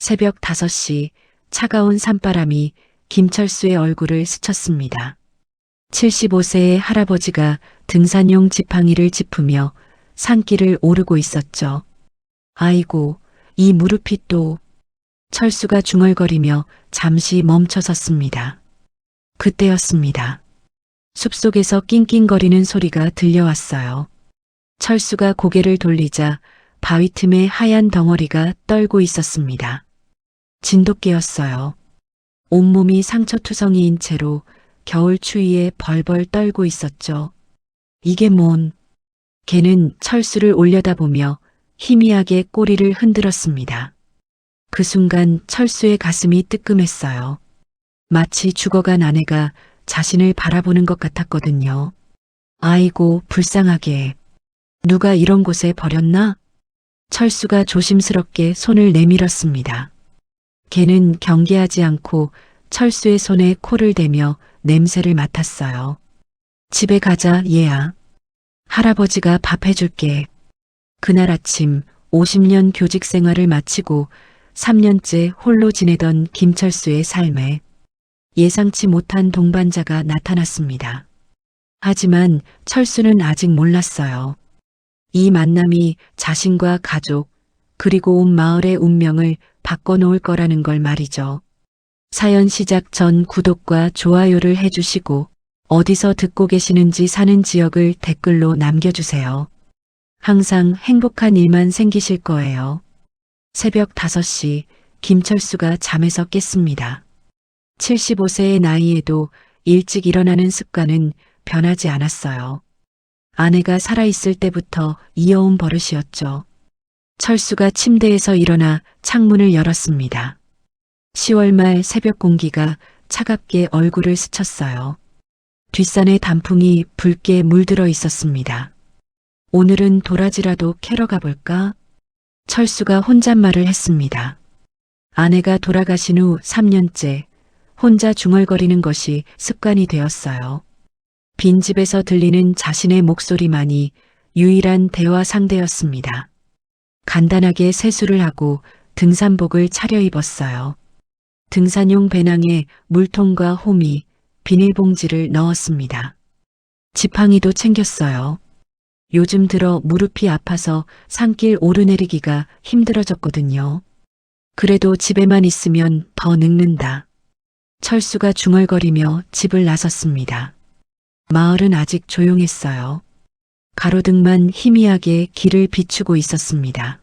새벽 5시 차가운 산바람이 김철수의 얼굴을 스쳤습니다. 75세의 할아버지가 등산용 지팡이를 짚으며 산길을 오르고 있었죠. 아이고, 이 무릎이 또... 철수가 중얼거리며 잠시 멈춰 섰습니다. 그때였습니다. 숲속에서 낑낑거리는 소리가 들려왔어요. 철수가 고개를 돌리자 바위 틈에 하얀 덩어리가 떨고 있었습니다. 진돗개였어요. 온몸이 상처투성이인 채로 겨울 추위에 벌벌 떨고 있었죠. 이게 뭔... 개는 철수를 올려다보며 희미하게 꼬리를 흔들었습니다. 그 순간 철수의 가슴이 뜨끔했어요. 마치 죽어간 아내가 자신을 바라보는 것 같았거든요. 아이고, 불쌍하게. 누가 이런 곳에 버렸나? 철수가 조심스럽게 손을 내밀었습니다. 개는 경계하지 않고 철수의 손에 코를 대며 냄새를 맡았어요. 집에 가자, 얘야. 할아버지가 밥 해줄게. 그날 아침 50년 교직 생활을 마치고 3년째 홀로 지내던 김철수의 삶에 예상치 못한 동반자가 나타났습니다. 하지만 철수는 아직 몰랐어요. 이 만남이 자신과 가족, 그리고 온 마을의 운명을 바꿔놓을 거라는 걸 말이죠. 사연 시작 전 구독과 좋아요를 해주시고 어디서 듣고 계시는지 사는 지역을 댓글로 남겨주세요. 항상 행복한 일만 생기실 거예요. 새벽 5시 김철수가 잠에서 깼습니다. 75세의 나이에도 일찍 일어나는 습관은 변하지 않았어요. 아내가 살아있을 때부터 이어온 버릇이었죠. 철수가 침대에서 일어나 창문을 열었습니다. 10월 말 새벽 공기가 차갑게 얼굴을 스쳤어요. 뒷산의 단풍이 붉게 물들어 있었습니다. 오늘은 도라지라도 캐러 가볼까? 철수가 혼잣말을 했습니다. 아내가 돌아가신 후 3년째 혼자 중얼거리는 것이 습관이 되었어요. 빈집에서 들리는 자신의 목소리만이 유일한 대화 상대였습니다. 간단하게 세수를 하고 등산복을 차려입었어요. 등산용 배낭에 물통과 호미, 비닐봉지를 넣었습니다. 지팡이도 챙겼어요. 요즘 들어 무릎이 아파서 산길 오르내리기가 힘들어졌거든요. 그래도 집에만 있으면 더 늙는다. 철수가 중얼거리며 집을 나섰습니다. 마을은 아직 조용했어요. 가로등만 희미하게 길을 비추고 있었습니다.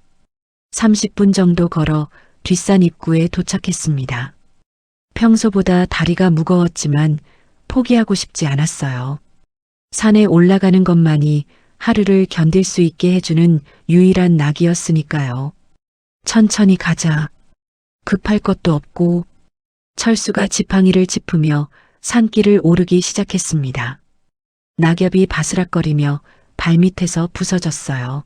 30분 정도 걸어 뒷산 입구에 도착했습니다. 평소보다 다리가 무거웠지만 포기하고 싶지 않았어요. 산에 올라가는 것만이 하루를 견딜 수 있게 해주는 유일한 낙이었으니까요. 천천히 가자. 급할 것도 없고. 철수가 지팡이를 짚으며 산길을 오르기 시작했습니다. 낙엽이 바스락거리며 발밑에서 부서졌어요.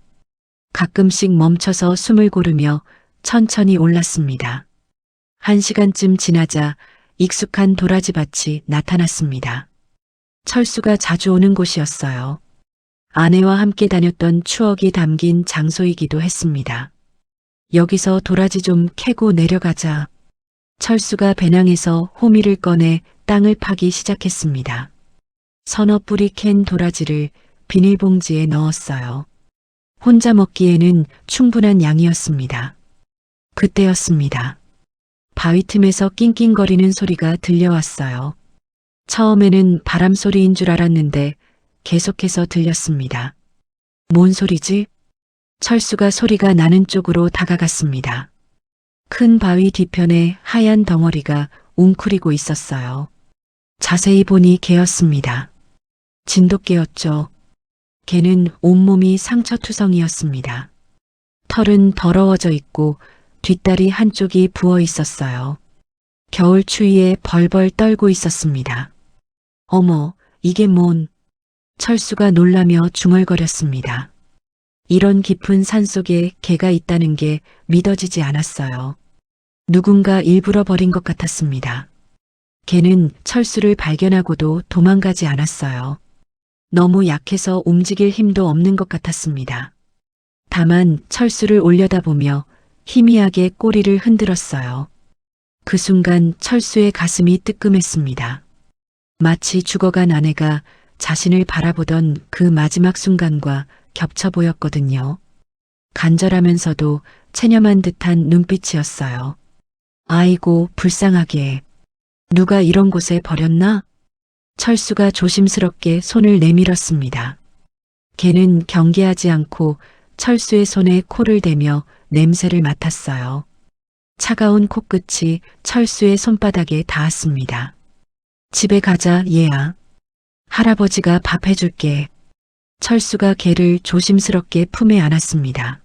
가끔씩 멈춰서 숨을 고르며 천천히 올랐습니다. 1시간쯤 지나자 익숙한 도라지밭이 나타났습니다. 철수가 자주 오는 곳이었어요. 아내와 함께 다녔던 추억이 담긴 장소이기도 했습니다. 여기서 도라지 좀 캐고 내려가자. 철수가 배낭에서 호미를 꺼내 땅을 파기 시작했습니다. 서너 뿌리 캔 도라지를 비닐봉지에 넣었어요. 혼자 먹기에는 충분한 양이었습니다. 그때였습니다. 바위 틈에서 낑낑거리는 소리가 들려왔어요. 처음에는 바람 소리인 줄 알았는데 계속해서 들렸습니다. 뭔 소리지? 철수가 소리가 나는 쪽으로 다가갔습니다. 큰 바위 뒤편에 하얀 덩어리가 웅크리고 있었어요. 자세히 보니 개였습니다. 진돗개였죠. 개는 온몸이 상처투성이었습니다. 털은 더러워져 있고 뒷다리 한쪽이 부어 있었어요. 겨울 추위에 벌벌 떨고 있었습니다. 어머, 이게 뭔... 철수가 놀라며 중얼거렸습니다. 이런 깊은 산속에 개가 있다는 게 믿어지지 않았어요. 누군가 일부러 버린 것 같았습니다. 개는 철수를 발견하고도 도망가지 않았어요. 너무 약해서 움직일 힘도 없는 것 같았습니다. 다만 철수를 올려다보며 희미하게 꼬리를 흔들었어요. 그 순간 철수의 가슴이 뜨끔했습니다. 마치 죽어간 아내가 자신을 바라보던 그 마지막 순간과 겹쳐 보였거든요. 간절하면서도 체념한 듯한 눈빛이었어요. 아이고, 불쌍하게. 누가 이런 곳에 버렸나? 철수가 조심스럽게 손을 내밀었습니다. 걔는 경계하지 않고 철수의 손에 코를 대며 냄새를 맡았어요. 차가운 코끝이 철수의 손바닥에 닿았습니다. 집에 가자, 얘야. 할아버지가 밥 해줄게. 철수가 걔를 조심스럽게 품에 안았습니다.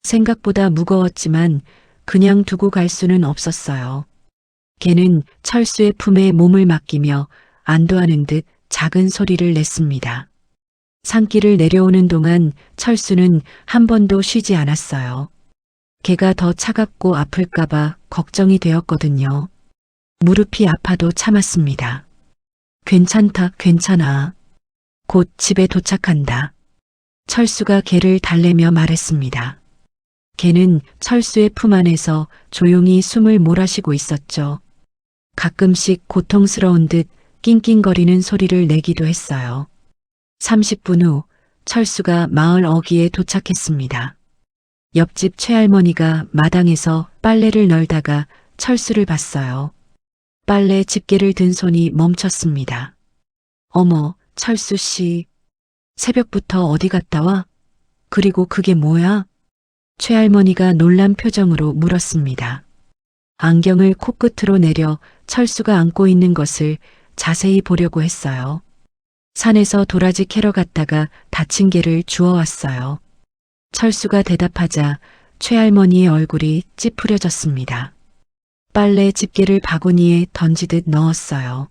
생각보다 무거웠지만 그냥 두고 갈 수는 없었어요. 걔는 철수의 품에 몸을 맡기며 안도하는 듯 작은 소리를 냈습니다. 산길을 내려오는 동안 철수는 한 번도 쉬지 않았어요. 걔가 더 차갑고 아플까봐 걱정이 되었거든요. 무릎이 아파도 참았습니다. 괜찮다, 괜찮아. 곧 집에 도착한다. 철수가 걔를 달래며 말했습니다. 걔는 철수의 품 안에서 조용히 숨을 몰아쉬고 있었죠. 가끔씩 고통스러운 듯 낑낑거리는 소리를 내기도 했어요. 30분 후 철수가 마을 어귀에 도착했습니다. 옆집 최할머니가 마당에서 빨래를 널다가 철수를 봤어요. 빨래 집게를 든 손이 멈췄습니다. 어머, 철수 씨. 새벽부터 어디 갔다 와? 그리고 그게 뭐야? 최할머니가 놀란 표정으로 물었습니다. 안경을 코끝으로 내려 철수가 안고 있는 것을 자세히 보려고 했어요. 산에서 도라지 캐러 갔다가 다친 개를 주워왔어요. 철수가 대답하자 최할머니의 얼굴이 찌푸려졌습니다. 빨래 집게를 바구니에 던지듯 넣었어요.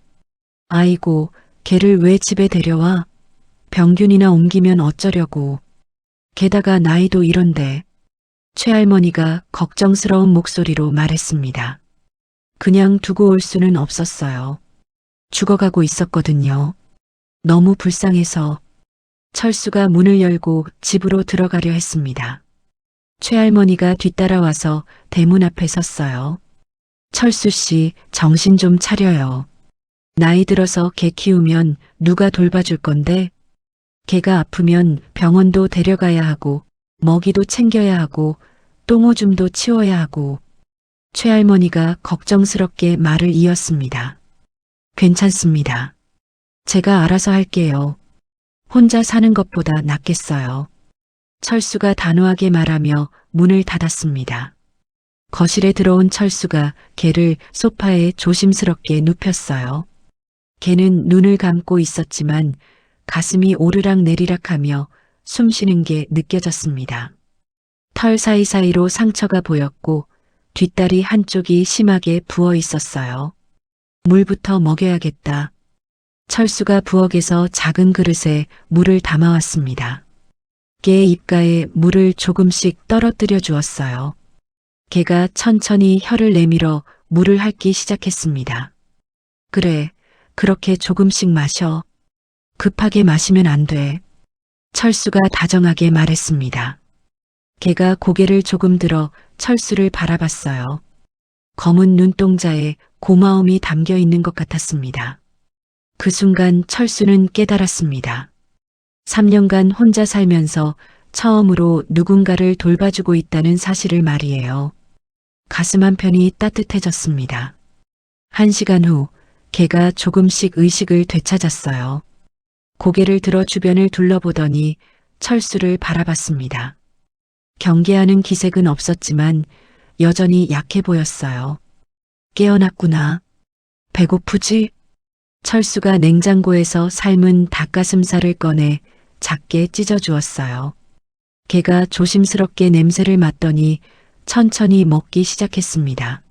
아이고, 걔를 왜 집에 데려와? 병균이나 옮기면 어쩌려고. 게다가 나이도 이런데. 최할머니가 걱정스러운 목소리로 말했습니다. 그냥 두고 올 수는 없었어요. 죽어가고 있었거든요. 너무 불쌍해서. 철수가 문을 열고 집으로 들어가려 했습니다. 최할머니가 뒤따라와서 대문 앞에 섰어요. 철수 씨, 정신 좀 차려요. 나이 들어서 개 키우면 누가 돌봐줄 건데? 개가 아프면 병원도 데려가야 하고 먹이도 챙겨야 하고 똥오줌도 치워야 하고. 최할머니가 걱정스럽게 말을 이었습니다. 괜찮습니다. 제가 알아서 할게요. 혼자 사는 것보다 낫겠어요. 철수가 단호하게 말하며 문을 닫았습니다. 거실에 들어온 철수가 개를 소파에 조심스럽게 눕혔어요. 개는 눈을 감고 있었지만 가슴이 오르락 내리락하며 숨쉬는 게 느껴졌습니다. 털 사이사이로 상처가 보였고 뒷다리 한쪽이 심하게 부어 있었어요. 물부터 먹여야겠다. 철수가 부엌에서 작은 그릇에 물을 담아왔습니다. 개의 입가에 물을 조금씩 떨어뜨려 주었어요. 개가 천천히 혀를 내밀어 물을 핥기 시작했습니다. 그래, 그렇게 조금씩 마셔. 급하게 마시면 안 돼. 철수가 다정하게 말했습니다. 개가 고개를 조금 들어 철수를 바라봤어요. 검은 눈동자에 고마움이 담겨 있는 것 같았습니다. 그 순간 철수는 깨달았습니다. 3년간 혼자 살면서 처음으로 누군가를 돌봐주고 있다는 사실을 말이에요. 가슴 한편이 따뜻해졌습니다. 1시간 후 개가 조금씩 의식을 되찾았어요. 고개를 들어 주변을 둘러보더니 철수를 바라봤습니다. 경계하는 기색은 없었지만 여전히 약해 보였어요. 깨어났구나. 배고프지? 철수가 냉장고에서 삶은 닭가슴살을 꺼내 작게 찢어 주었어요. 개가 조심스럽게 냄새를 맡더니 천천히 먹기 시작했습니다.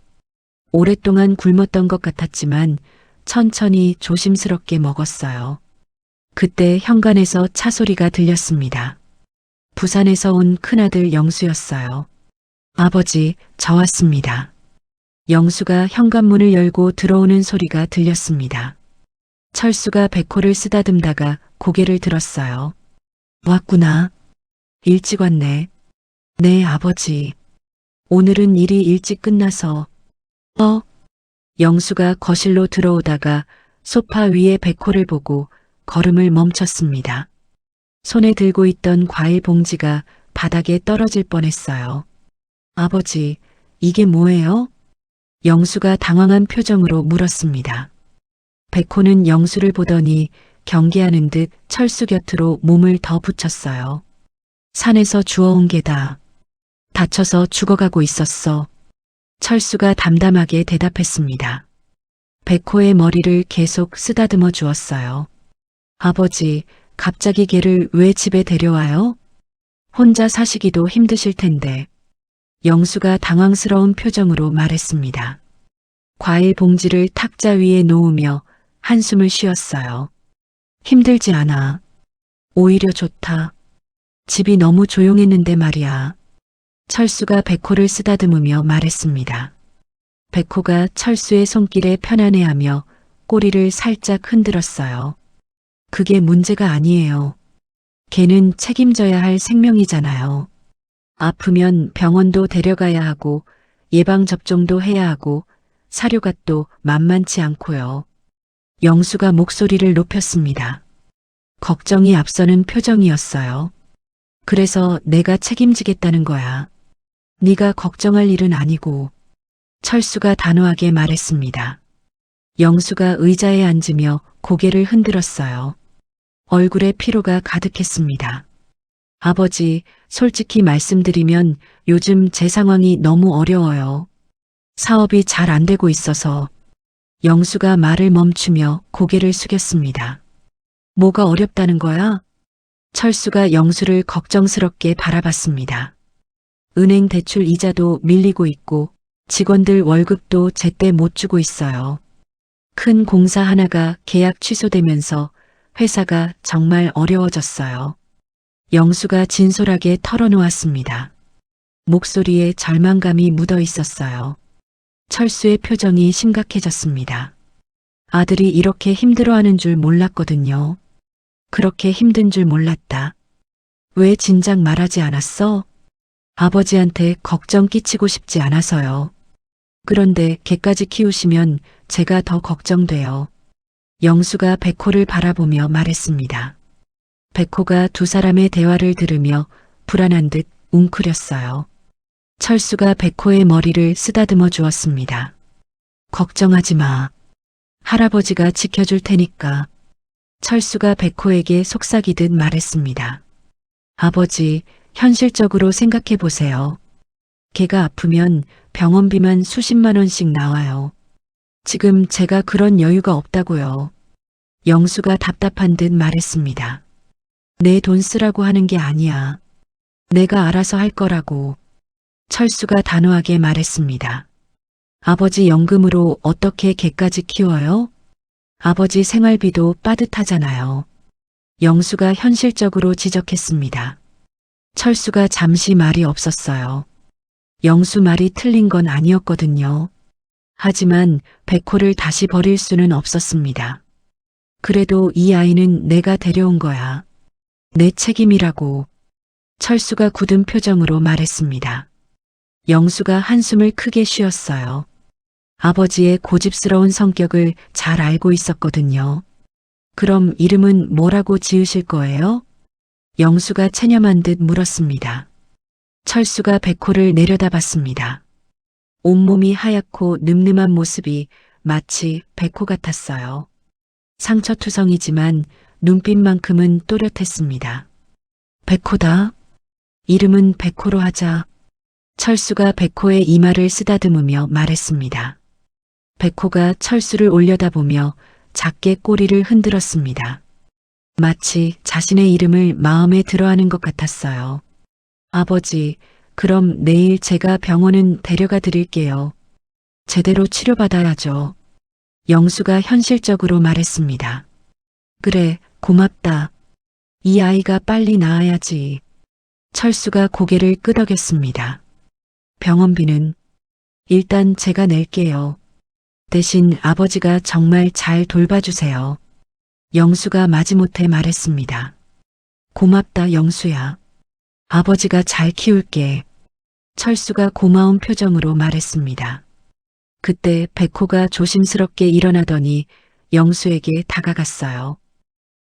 오랫동안 굶었던 것 같았지만 천천히 조심스럽게 먹었어요. 그때 현관에서 차 소리가 들렸습니다. 부산에서 온 큰아들 영수였어요. 아버지, 저 왔습니다. 영수가 현관문을 열고 들어오는 소리가 들렸습니다. 철수가 백호를 쓰다듬다가 고개를 들었어요. 왔구나. 일찍 왔네. 네, 아버지. 오늘은 일이 일찍 끝나서. 영수가 거실로 들어오다가 소파 위에 백호를 보고 걸음을 멈췄습니다. 손에 들고 있던 과일 봉지가 바닥에 떨어질 뻔했어요. 아버지, 이게 뭐예요? 영수가 당황한 표정으로 물었습니다. 백호는 영수를 보더니 경계하는 듯 철수 곁으로 몸을 더 붙였어요. 산에서 주워온 게다. 다쳐서 죽어가고 있었어. 철수가 담담하게 대답했습니다. 백호의 머리를 계속 쓰다듬어 주었어요. 아버지, 갑자기 걔를 왜 집에 데려와요? 혼자 사시기도 힘드실 텐데. 영수가 당황스러운 표정으로 말했습니다. 과일 봉지를 탁자 위에 놓으며 한숨을 쉬었어요. 힘들지 않아. 오히려 좋다. 집이 너무 조용했는데 말이야. 철수가 백호를 쓰다듬으며 말했습니다. 백호가 철수의 손길에 편안해하며 꼬리를 살짝 흔들었어요. 그게 문제가 아니에요. 걔는 책임져야 할 생명이잖아요. 아프면 병원도 데려가야 하고 예방접종도 해야 하고 사료가 또 만만치 않고요. 영수가 목소리를 높였습니다. 걱정이 앞서는 표정이었어요. 그래서 내가 책임지겠다는 거야. 네가 걱정할 일은 아니고. 철수가 단호하게 말했습니다. 영수가 의자에 앉으며 고개를 흔들었어요. 얼굴에 피로가 가득했습니다. 아버지, 솔직히 말씀드리면 요즘 제 상황이 너무 어려워요. 사업이 잘 안 되고 있어서. 영수가 말을 멈추며 고개를 숙였습니다. 뭐가 어렵다는 거야? 철수가 영수를 걱정스럽게 바라봤습니다. 은행 대출 이자도 밀리고 있고 직원들 월급도 제때 못 주고 있어요. 큰 공사 하나가 계약 취소되면서 회사가 정말 어려워졌어요. 영수가 진솔하게 털어놓았습니다. 목소리에 절망감이 묻어 있었어요. 철수의 표정이 심각해졌습니다. 아들이 이렇게 힘들어하는 줄 몰랐거든요. 그렇게 힘든 줄 몰랐다. 왜 진작 말하지 않았어? 아버지한테 걱정 끼치고 싶지 않아서요. 그런데 걔까지 키우시면 제가 더 걱정돼요. 영수가 백호를 바라보며 말했습니다. 백호가 두 사람의 대화를 들으며 불안한 듯 웅크렸어요. 철수가 백호의 머리를 쓰다듬어 주었습니다. 걱정하지 마. 할아버지가 지켜줄 테니까. 철수가 백호에게 속삭이듯 말했습니다. 아버지, 현실적으로 생각해 보세요. 걔가 아프면 병원비만 수십만 원씩 나와요. 지금 제가 그런 여유가 없다고요. 영수가 답답한 듯 말했습니다. 내 돈 쓰라고 하는 게 아니야. 내가 알아서 할 거라고. 철수가 단호하게 말했습니다. 아버지 연금으로 어떻게 걔까지 키워요? 아버지 생활비도 빠듯하잖아요. 영수가 현실적으로 지적했습니다. 철수가 잠시 말이 없었어요. 영수 말이 틀린 건 아니었거든요. 하지만 백호를 다시 버릴 수는 없었습니다. 그래도 이 아이는 내가 데려온 거야. 내 책임이라고. 철수가 굳은 표정으로 말했습니다. 영수가 한숨을 크게 쉬었어요. 아버지의 고집스러운 성격을 잘 알고 있었거든요. 그럼 이름은 뭐라고 지으실 거예요? 영수가 체념한 듯 물었습니다. 철수가 백호를 내려다봤습니다. 온몸이 하얗고 늠름한 모습이 마치 백호 같았어요. 상처투성이지만 눈빛만큼은 또렷했습니다. 백호다. 이름은 백호로 하자. 철수가 백호의 이마를 쓰다듬으며 말했습니다. 백호가 철수를 올려다보며 작게 꼬리를 흔들었습니다. 마치 자신의 이름을 마음에 들어하는 것 같았어요. 아버지, 그럼 내일 제가 병원은 데려가 드릴게요. 제대로 치료받아야죠. 영수가 현실적으로 말했습니다. 그래, 고맙다. 이 아이가 빨리 나아야지. 철수가 고개를 끄덕였습니다. 병원비는 일단 제가 낼게요. 대신 아버지가 정말 잘 돌봐주세요. 영수가 마지못해 말했습니다. 고맙다, 영수야. 아버지가 잘 키울게. 철수가 고마운 표정으로 말했습니다. 그때 백호가 조심스럽게 일어나더니 영수에게 다가갔어요.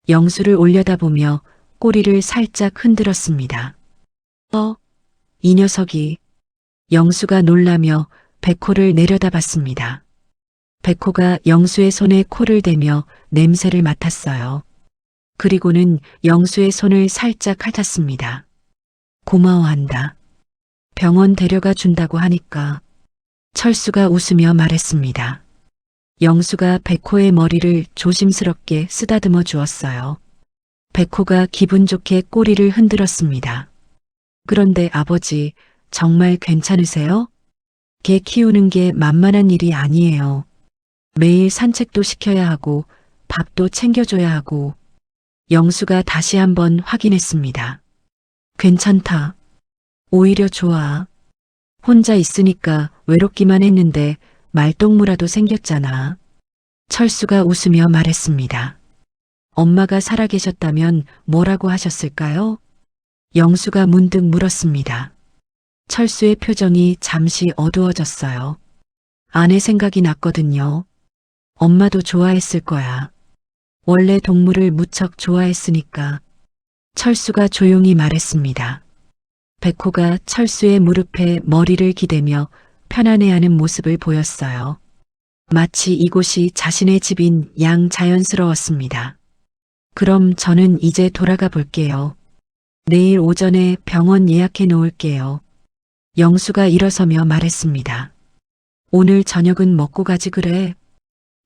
영수를 올려다보며 꼬리를 살짝 흔들었습니다. 이 녀석이. 영수가 놀라며 백호를 내려다봤습니다. 백호가 영수의 손에 코를 대며 냄새를 맡았어요. 그리고는 영수의 손을 살짝 핥았습니다. 고마워한다. 병원 데려가 준다고 하니까. 철수가 웃으며 말했습니다. 영수가 백호의 머리를 조심스럽게 쓰다듬어 주었어요. 백호가 기분 좋게 꼬리를 흔들었습니다. 그런데 아버지, 정말 괜찮으세요? 개 키우는 게 만만한 일이 아니에요. 매일 산책도 시켜야 하고 밥도 챙겨줘야 하고. 영수가 다시 한번 확인했습니다. 괜찮다. 오히려 좋아. 혼자 있으니까 외롭기만 했는데 말동무라도 생겼잖아. 철수가 웃으며 말했습니다. 엄마가 살아계셨다면 뭐라고 하셨을까요? 영수가 문득 물었습니다. 철수의 표정이 잠시 어두워졌어요. 아내 생각이 났거든요. 엄마도 좋아했을 거야. 원래 동물을 무척 좋아했으니까. 철수가 조용히 말했습니다. 백호가 철수의 무릎에 머리를 기대며 편안해하는 모습을 보였어요. 마치 이곳이 자신의 집인 양 자연스러웠습니다. 그럼 저는 이제 돌아가 볼게요. 내일 오전에 병원 예약해 놓을게요. 영수가 일어서며 말했습니다. 오늘 저녁은 먹고 가지 그래?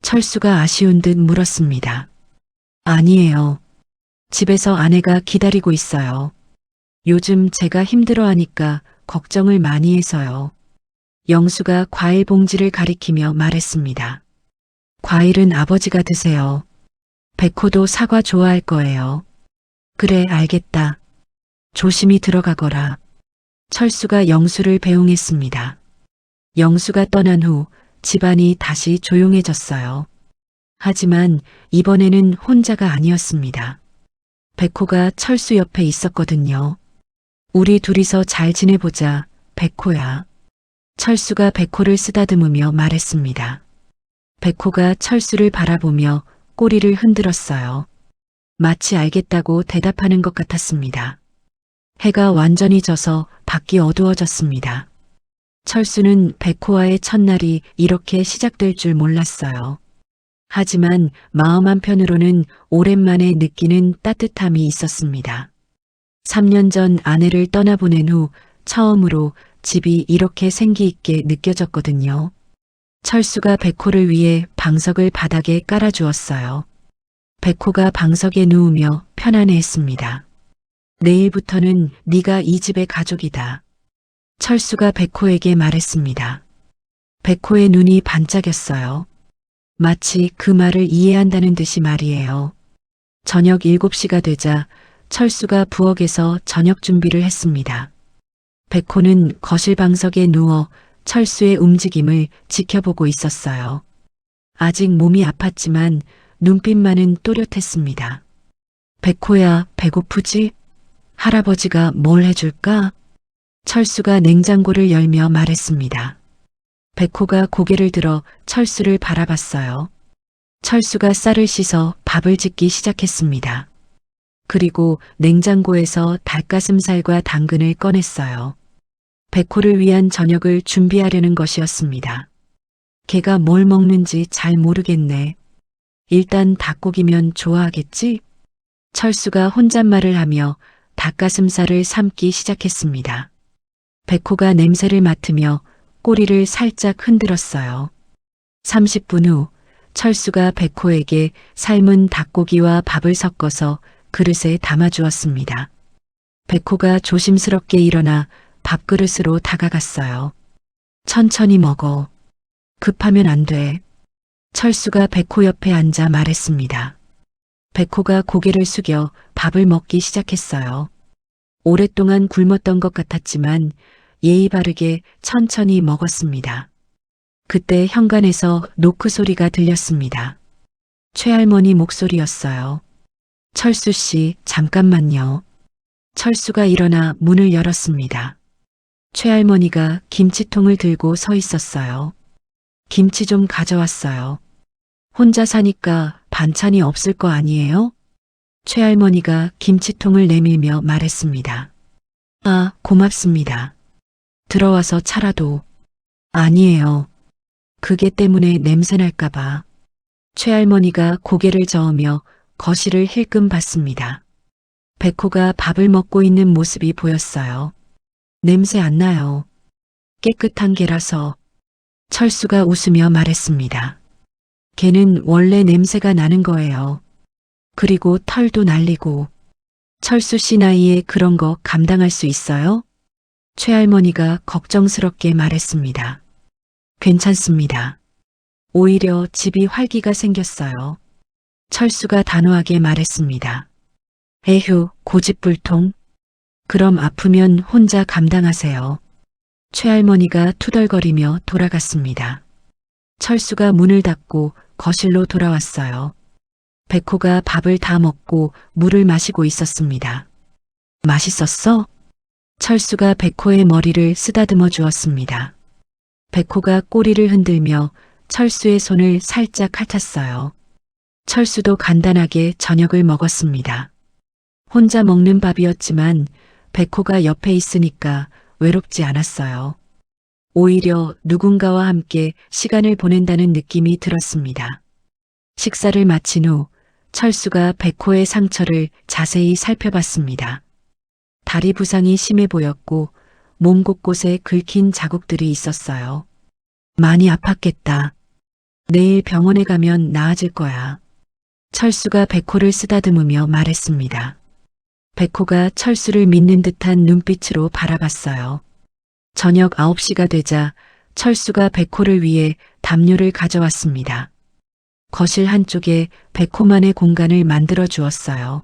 철수가 아쉬운 듯 물었습니다. 아니에요. 집에서 아내가 기다리고 있어요. 요즘 제가 힘들어하니까 걱정을 많이 해서요. 영수가 과일 봉지를 가리키며 말했습니다. 과일은 아버지가 드세요. 백호도 사과 좋아할 거예요. 그래, 알겠다. 조심히 들어가거라. 철수가 영수를 배웅했습니다. 영수가 떠난 후 집안이 다시 조용해졌어요. 하지만 이번에는 혼자가 아니었습니다. 백호가 철수 옆에 있었거든요. 우리 둘이서 잘 지내보자, 백호야. 철수가 백호를 쓰다듬으며 말했습니다. 백호가 철수를 바라보며 꼬리를 흔들었어요. 마치 알겠다고 대답하는 것 같았습니다. 해가 완전히 져서 밖이 어두워졌습니다. 철수는 백호와의 첫날이 이렇게 시작될 줄 몰랐어요. 하지만 마음 한편으로는 오랜만에 느끼는 따뜻함이 있었습니다. 3년 전 아내를 떠나보낸 후 처음으로 집이 이렇게 생기 있게 느껴졌거든요. 철수가 백호를 위해 방석을 바닥에 깔아주었어요. 백호가 방석에 누우며 편안해했습니다. 내일부터는 네가 이 집의 가족이다. 철수가 백호에게 말했습니다. 백호의 눈이 반짝였어요. 마치 그 말을 이해한다는 듯이 말이에요. 저녁 7시가 되자 철수가 부엌에서 저녁 준비를 했습니다. 백호는 거실 방석에 누워 철수의 움직임을 지켜보고 있었어요. 아직 몸이 아팠지만 눈빛만은 또렷했습니다. 백호야, 배고프지? 할아버지가 뭘 해줄까? 철수가 냉장고를 열며 말했습니다. 백호가 고개를 들어 철수를 바라봤어요. 철수가 쌀을 씻어 밥을 짓기 시작했습니다. 그리고 냉장고에서 닭가슴살과 당근을 꺼냈어요. 백호를 위한 저녁을 준비하려는 것이었습니다. 걔가 뭘 먹는지 잘 모르겠네. 일단 닭고기면 좋아하겠지? 철수가 혼잣말을 하며 닭가슴살을 삶기 시작했습니다. 백호가 냄새를 맡으며 꼬리를 살짝 흔들었어요. 30분 후 철수가 백호에게 삶은 닭고기와 밥을 섞어서 그릇에 담아주었습니다. 백호가 조심스럽게 일어나 밥그릇으로 다가갔어요. 천천히 먹어. 급하면 안 돼. 철수가 백호 옆에 앉아 말했습니다. 백호가 고개를 숙여 밥을 먹기 시작했어요. 오랫동안 굶었던 것 같았지만 예의 바르게 천천히 먹었습니다. 그때 현관에서 노크 소리가 들렸습니다. 최할머니 목소리였어요. 철수 씨, 잠깐만요. 철수가 일어나 문을 열었습니다. 최할머니가 김치통을 들고 서 있었어요. 김치 좀 가져왔어요. 혼자 사니까 반찬이 없을 거 아니에요? 최할머니가 김치통을 내밀며 말했습니다. 아, 고맙습니다. 들어와서 차라도. 아니에요. 그게 때문에 냄새날까봐. 최할머니가 고개를 저으며 거실을 힐끔 봤습니다. 백호가 밥을 먹고 있는 모습이 보였어요. 냄새 안 나요. 깨끗한 게라서. 철수가 웃으며 말했습니다. 걔는 원래 냄새가 나는 거예요. 그리고 털도 날리고. 철수 씨 나이에 그런 거 감당할 수 있어요? 최할머니가 걱정스럽게 말했습니다. 괜찮습니다. 오히려 집이 활기가 생겼어요. 철수가 단호하게 말했습니다. 에휴, 고집불통. 그럼 아프면 혼자 감당하세요. 최할머니가 투덜거리며 돌아갔습니다. 철수가 문을 닫고 거실로 돌아왔어요. 백호가 밥을 다 먹고 물을 마시고 있었습니다. 맛있었어? 철수가 백호의 머리를 쓰다듬어 주었습니다. 백호가 꼬리를 흔들며 철수의 손을 살짝 핥았어요. 철수도 간단하게 저녁을 먹었습니다. 혼자 먹는 밥이었지만 백호가 옆에 있으니까 외롭지 않았어요. 오히려 누군가와 함께 시간을 보낸다는 느낌이 들었습니다. 식사를 마친 후 철수가 백호의 상처를 자세히 살펴봤습니다. 다리 부상이 심해 보였고 몸 곳곳에 긁힌 자국들이 있었어요. 많이 아팠겠다. 내일 병원에 가면 나아질 거야. 철수가 백호를 쓰다듬으며 말했습니다. 백호가 철수를 믿는 듯한 눈빛으로 바라봤어요. 저녁 9시가 되자 철수가 백호를 위해 담요를 가져왔습니다. 거실 한쪽에 백호만의 공간을 만들어 주었어요.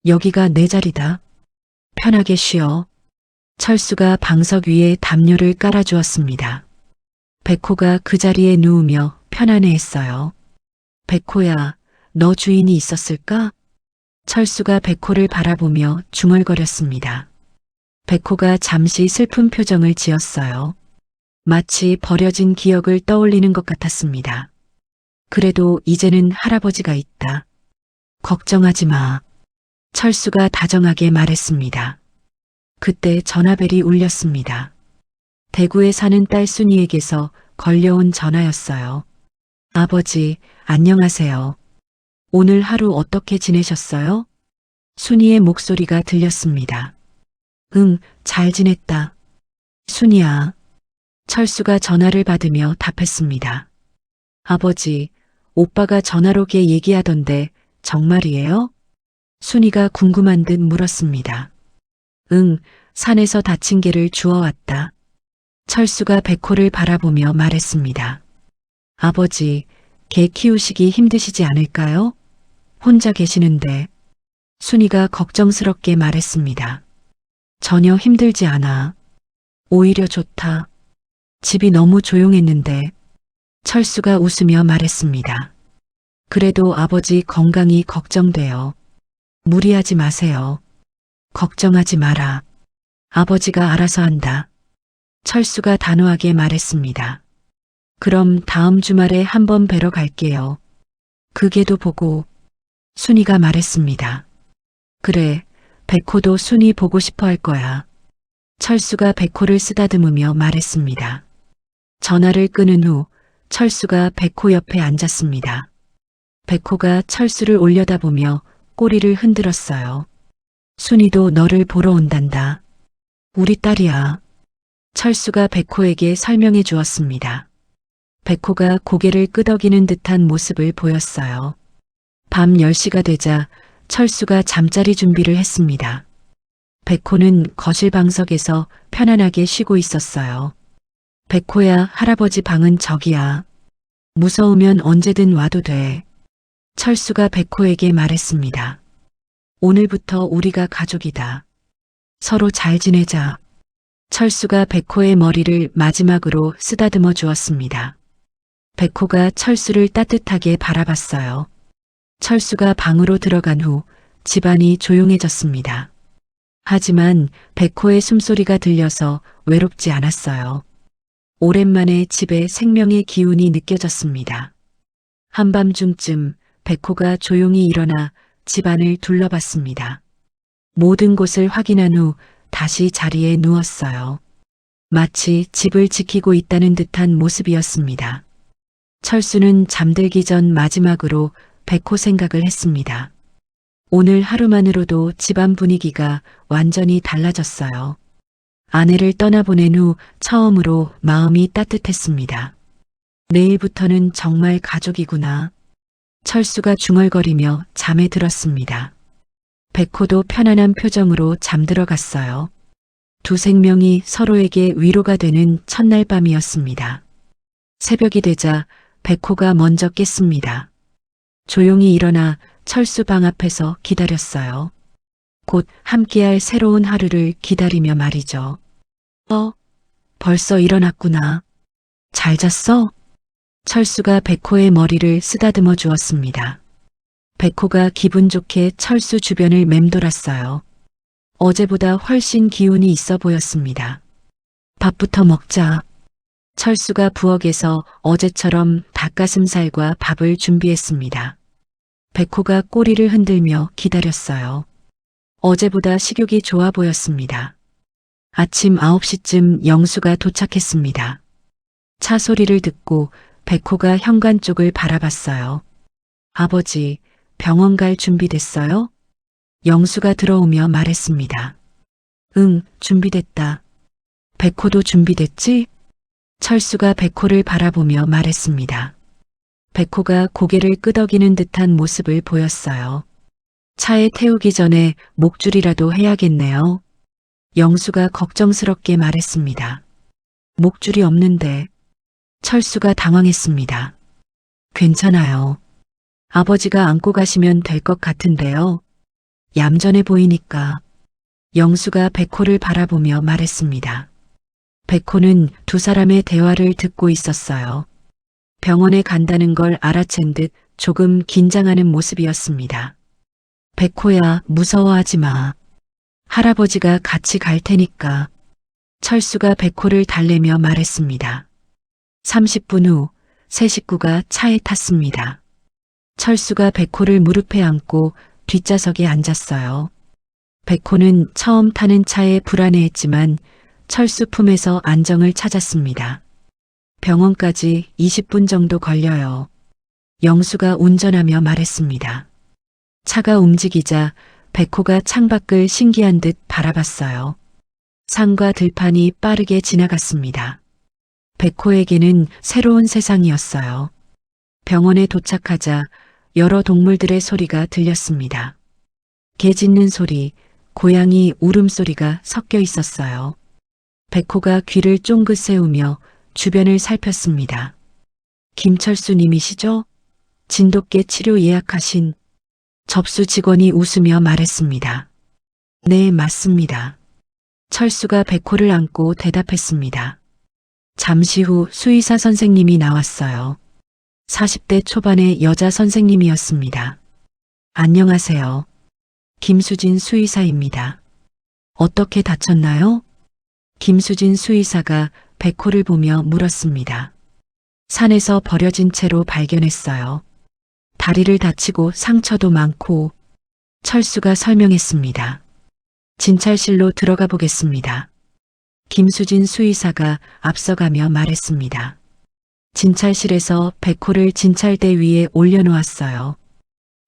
여기가 내 자리다. 편하게 쉬어. 철수가 방석 위에 담요를 깔아주었습니다. 백호가 그 자리에 누우며 편안해했어요. 백호야, 너 주인이 있었을까? 철수가 백호를 바라보며 중얼거렸습니다. 백호가 잠시 슬픈 표정을 지었어요. 마치 버려진 기억을 떠올리는 것 같았습니다. 그래도 이제는 할아버지가 있다. 걱정하지 마. 철수가 다정하게 말했습니다. 그때 전화벨이 울렸습니다. 대구에 사는 딸 순이에게서 걸려온 전화였어요. 아버지, 안녕하세요. 오늘 하루 어떻게 지내셨어요? 순이의 목소리가 들렸습니다. 응, 잘 지냈다. 순이야. 철수가 전화를 받으며 답했습니다. 아버지, 오빠가 전화로 걔 얘기하던데 정말이에요? 순이가 궁금한 듯 물었습니다. 응, 산에서 다친 개를 주워왔다. 철수가 백호를 바라보며 말했습니다. 아버지, 개 키우시기 힘드시지 않을까요? 혼자 계시는데. 순이가 걱정스럽게 말했습니다. 전혀 힘들지 않아. 오히려 좋다. 집이 너무 조용했는데. 철수가 웃으며 말했습니다. 그래도 아버지 건강이 걱정돼요. 무리하지 마세요. 걱정하지 마라. 아버지가 알아서 한다. 철수가 단호하게 말했습니다. 그럼 다음 주말에 한번 뵈러 갈게요. 그 개도 보고. 순이가 말했습니다. 그래, 백호도 순이 보고 싶어 할 거야. 철수가 백호를 쓰다듬으며 말했습니다. 전화를 끊은 후 철수가 백호 옆에 앉았습니다. 백호가 철수를 올려다보며 꼬리를 흔들었어요. 순이도 너를 보러 온단다. 우리 딸이야. 철수가 백호에게 설명해 주었습니다. 백호가 고개를 끄덕이는 듯한 모습을 보였어요. 밤 10시가 되자 철수가 잠자리 준비를 했습니다. 백호는 거실 방석에서 편안하게 쉬고 있었어요. 백호야, 할아버지 방은 저기야. 무서우면 언제든 와도 돼. 철수가 백호에게 말했습니다. 오늘부터 우리가 가족이다. 서로 잘 지내자. 철수가 백호의 머리를 마지막으로 쓰다듬어 주었습니다. 백호가 철수를 따뜻하게 바라봤어요. 철수가 방으로 들어간 후 집안이 조용해졌습니다. 하지만 백호의 숨소리가 들려서 외롭지 않았어요. 오랜만에 집에 생명의 기운이 느껴졌습니다. 한밤중쯤 백호가 조용히 일어나 집안을 둘러봤습니다. 모든 곳을 확인한 후 다시 자리에 누웠어요. 마치 집을 지키고 있다는 듯한 모습이었습니다. 철수는 잠들기 전 마지막으로 백호 생각을 했습니다. 오늘 하루만으로도 집안 분위기가 완전히 달라졌어요. 아내를 떠나보낸 후 처음으로 마음이 따뜻했습니다. 내일부터는 정말 가족이구나. 철수가 중얼거리며 잠에 들었습니다. 백호도 편안한 표정으로 잠들어 갔어요. 두 생명이 서로에게 위로가 되는 첫날 밤이었습니다. 새벽이 되자 백호가 먼저 깼습니다. 조용히 일어나 철수 방 앞에서 기다렸어요. 곧 함께할 새로운 하루를 기다리며 말이죠. 벌써 일어났구나. 잘 잤어? 철수가 백호의 머리를 쓰다듬어 주었습니다. 백호가 기분 좋게 철수 주변을 맴돌았어요. 어제보다 훨씬 기운이 있어 보였습니다. 밥부터 먹자. 철수가 부엌에서 어제처럼 닭가슴살과 밥을 준비했습니다. 백호가 꼬리를 흔들며 기다렸어요. 어제보다 식욕이 좋아 보였습니다. 아침 9시쯤 영수가 도착했습니다. 차 소리를 듣고 백호가 현관 쪽을 바라봤어요. 아버지, 병원 갈 준비 됐어요? 영수가 들어오며 말했습니다. 응, 준비됐다. 백호도 준비됐지? 철수가 백호를 바라보며 말했습니다. 백호가 고개를 끄덕이는 듯한 모습을 보였어요. 차에 태우기 전에 목줄이라도 해야겠네요. 영수가 걱정스럽게 말했습니다. 목줄이 없는데. 철수가 당황했습니다. 괜찮아요. 아버지가 안고 가시면 될 것 같은데요. 얌전해 보이니까. 영수가 백호를 바라보며 말했습니다. 백호는 두 사람의 대화를 듣고 있었어요. 병원에 간다는 걸 알아챈 듯 조금 긴장하는 모습이었습니다. 백호야, 무서워하지 마. 할아버지가 같이 갈 테니까. 철수가 백호를 달래며 말했습니다. 30분 후 세 식구가 차에 탔습니다. 철수가 백호를 무릎에 안고 뒷좌석에 앉았어요. 백호는 처음 타는 차에 불안해했지만 철수 품에서 안정을 찾았습니다. 병원까지 20분 정도 걸려요. 영수가 운전하며 말했습니다. 차가 움직이자 백호가 창밖을 신기한 듯 바라봤어요. 산과 들판이 빠르게 지나갔습니다. 백호에게는 새로운 세상이었어요. 병원에 도착하자 여러 동물들의 소리가 들렸습니다. 개 짖는 소리, 고양이 울음소리가 섞여 있었어요. 백호가 귀를 쫑긋 세우며 주변을 살폈습니다. 김철수님이시죠? 진돗개 치료 예약하신. 접수 직원이 웃으며 말했습니다. 네, 맞습니다. 철수가 백호를 안고 대답했습니다. 잠시 후 수의사 선생님이 나왔어요. 40대 초반의 여자 선생님이었습니다. 안녕하세요. 김수진 수의사입니다. 어떻게 다쳤나요? 김수진 수의사가 백호를 보며 물었습니다. 산에서 버려진 채로 발견했어요. 다리를 다치고 상처도 많고. 철수가 설명했습니다. 진찰실로 들어가 보겠습니다. 김수진 수의사가 앞서가며 말했습니다. 진찰실에서 백호를 진찰대 위에 올려놓았어요.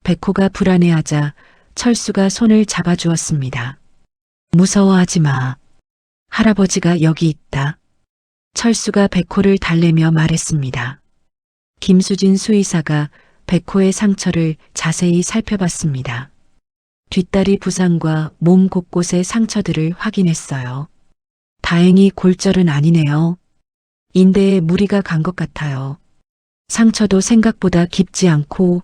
백호가 불안해하자 철수가 손을 잡아주었습니다. 무서워하지 마. 할아버지가 여기 있다. 철수가 백호를 달래며 말했습니다. 김수진 수의사가 백호의 상처를 자세히 살펴봤습니다. 뒷다리 부상과 몸 곳곳의 상처들을 확인했어요. 다행히 골절은 아니네요. 인대에 무리가 간 것 같아요. 상처도 생각보다 깊지 않고.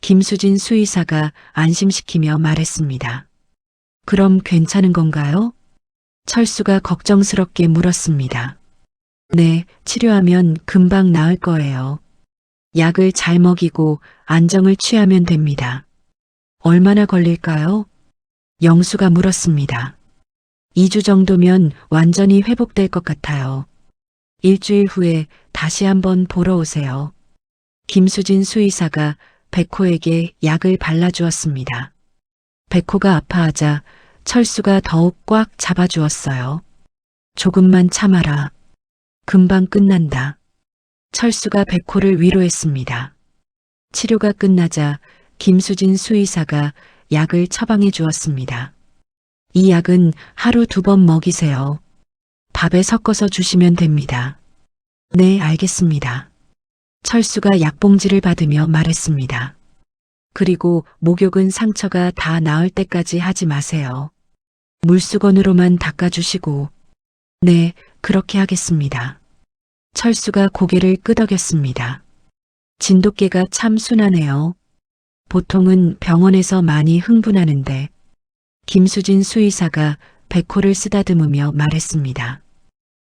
김수진 수의사가 안심시키며 말했습니다. 그럼 괜찮은 건가요? 철수가 걱정스럽게 물었습니다. 네, 치료하면 금방 나을 거예요. 약을 잘 먹이고 안정을 취하면 됩니다. 얼마나 걸릴까요? 영수가 물었습니다. 2주 정도면 완전히 회복될 것 같아요. 일주일 후에 다시 한번 보러 오세요. 김수진 수의사가 백호에게 약을 발라주었습니다. 백호가 아파하자 철수가 더욱 꽉 잡아주었어요. 조금만 참아라. 금방 끝난다. 철수가 백호를 위로했습니다. 치료가 끝나자 김수진 수의사가 약을 처방해 주었습니다. 이 약은 하루 2번 먹이세요. 밥에 섞어서 주시면 됩니다. 네, 알겠습니다. 철수가 약봉지를 받으며 말했습니다. 그리고 목욕은 상처가 다 나을 때까지 하지 마세요. 물수건으로만 닦아주시고. 네, 그렇게 하겠습니다. 철수가 고개를 끄덕였습니다. 진돗개가 참 순하네요. 보통은 병원에서 많이 흥분하는데. 김수진 수의사가 백호를 쓰다듬으며 말했습니다.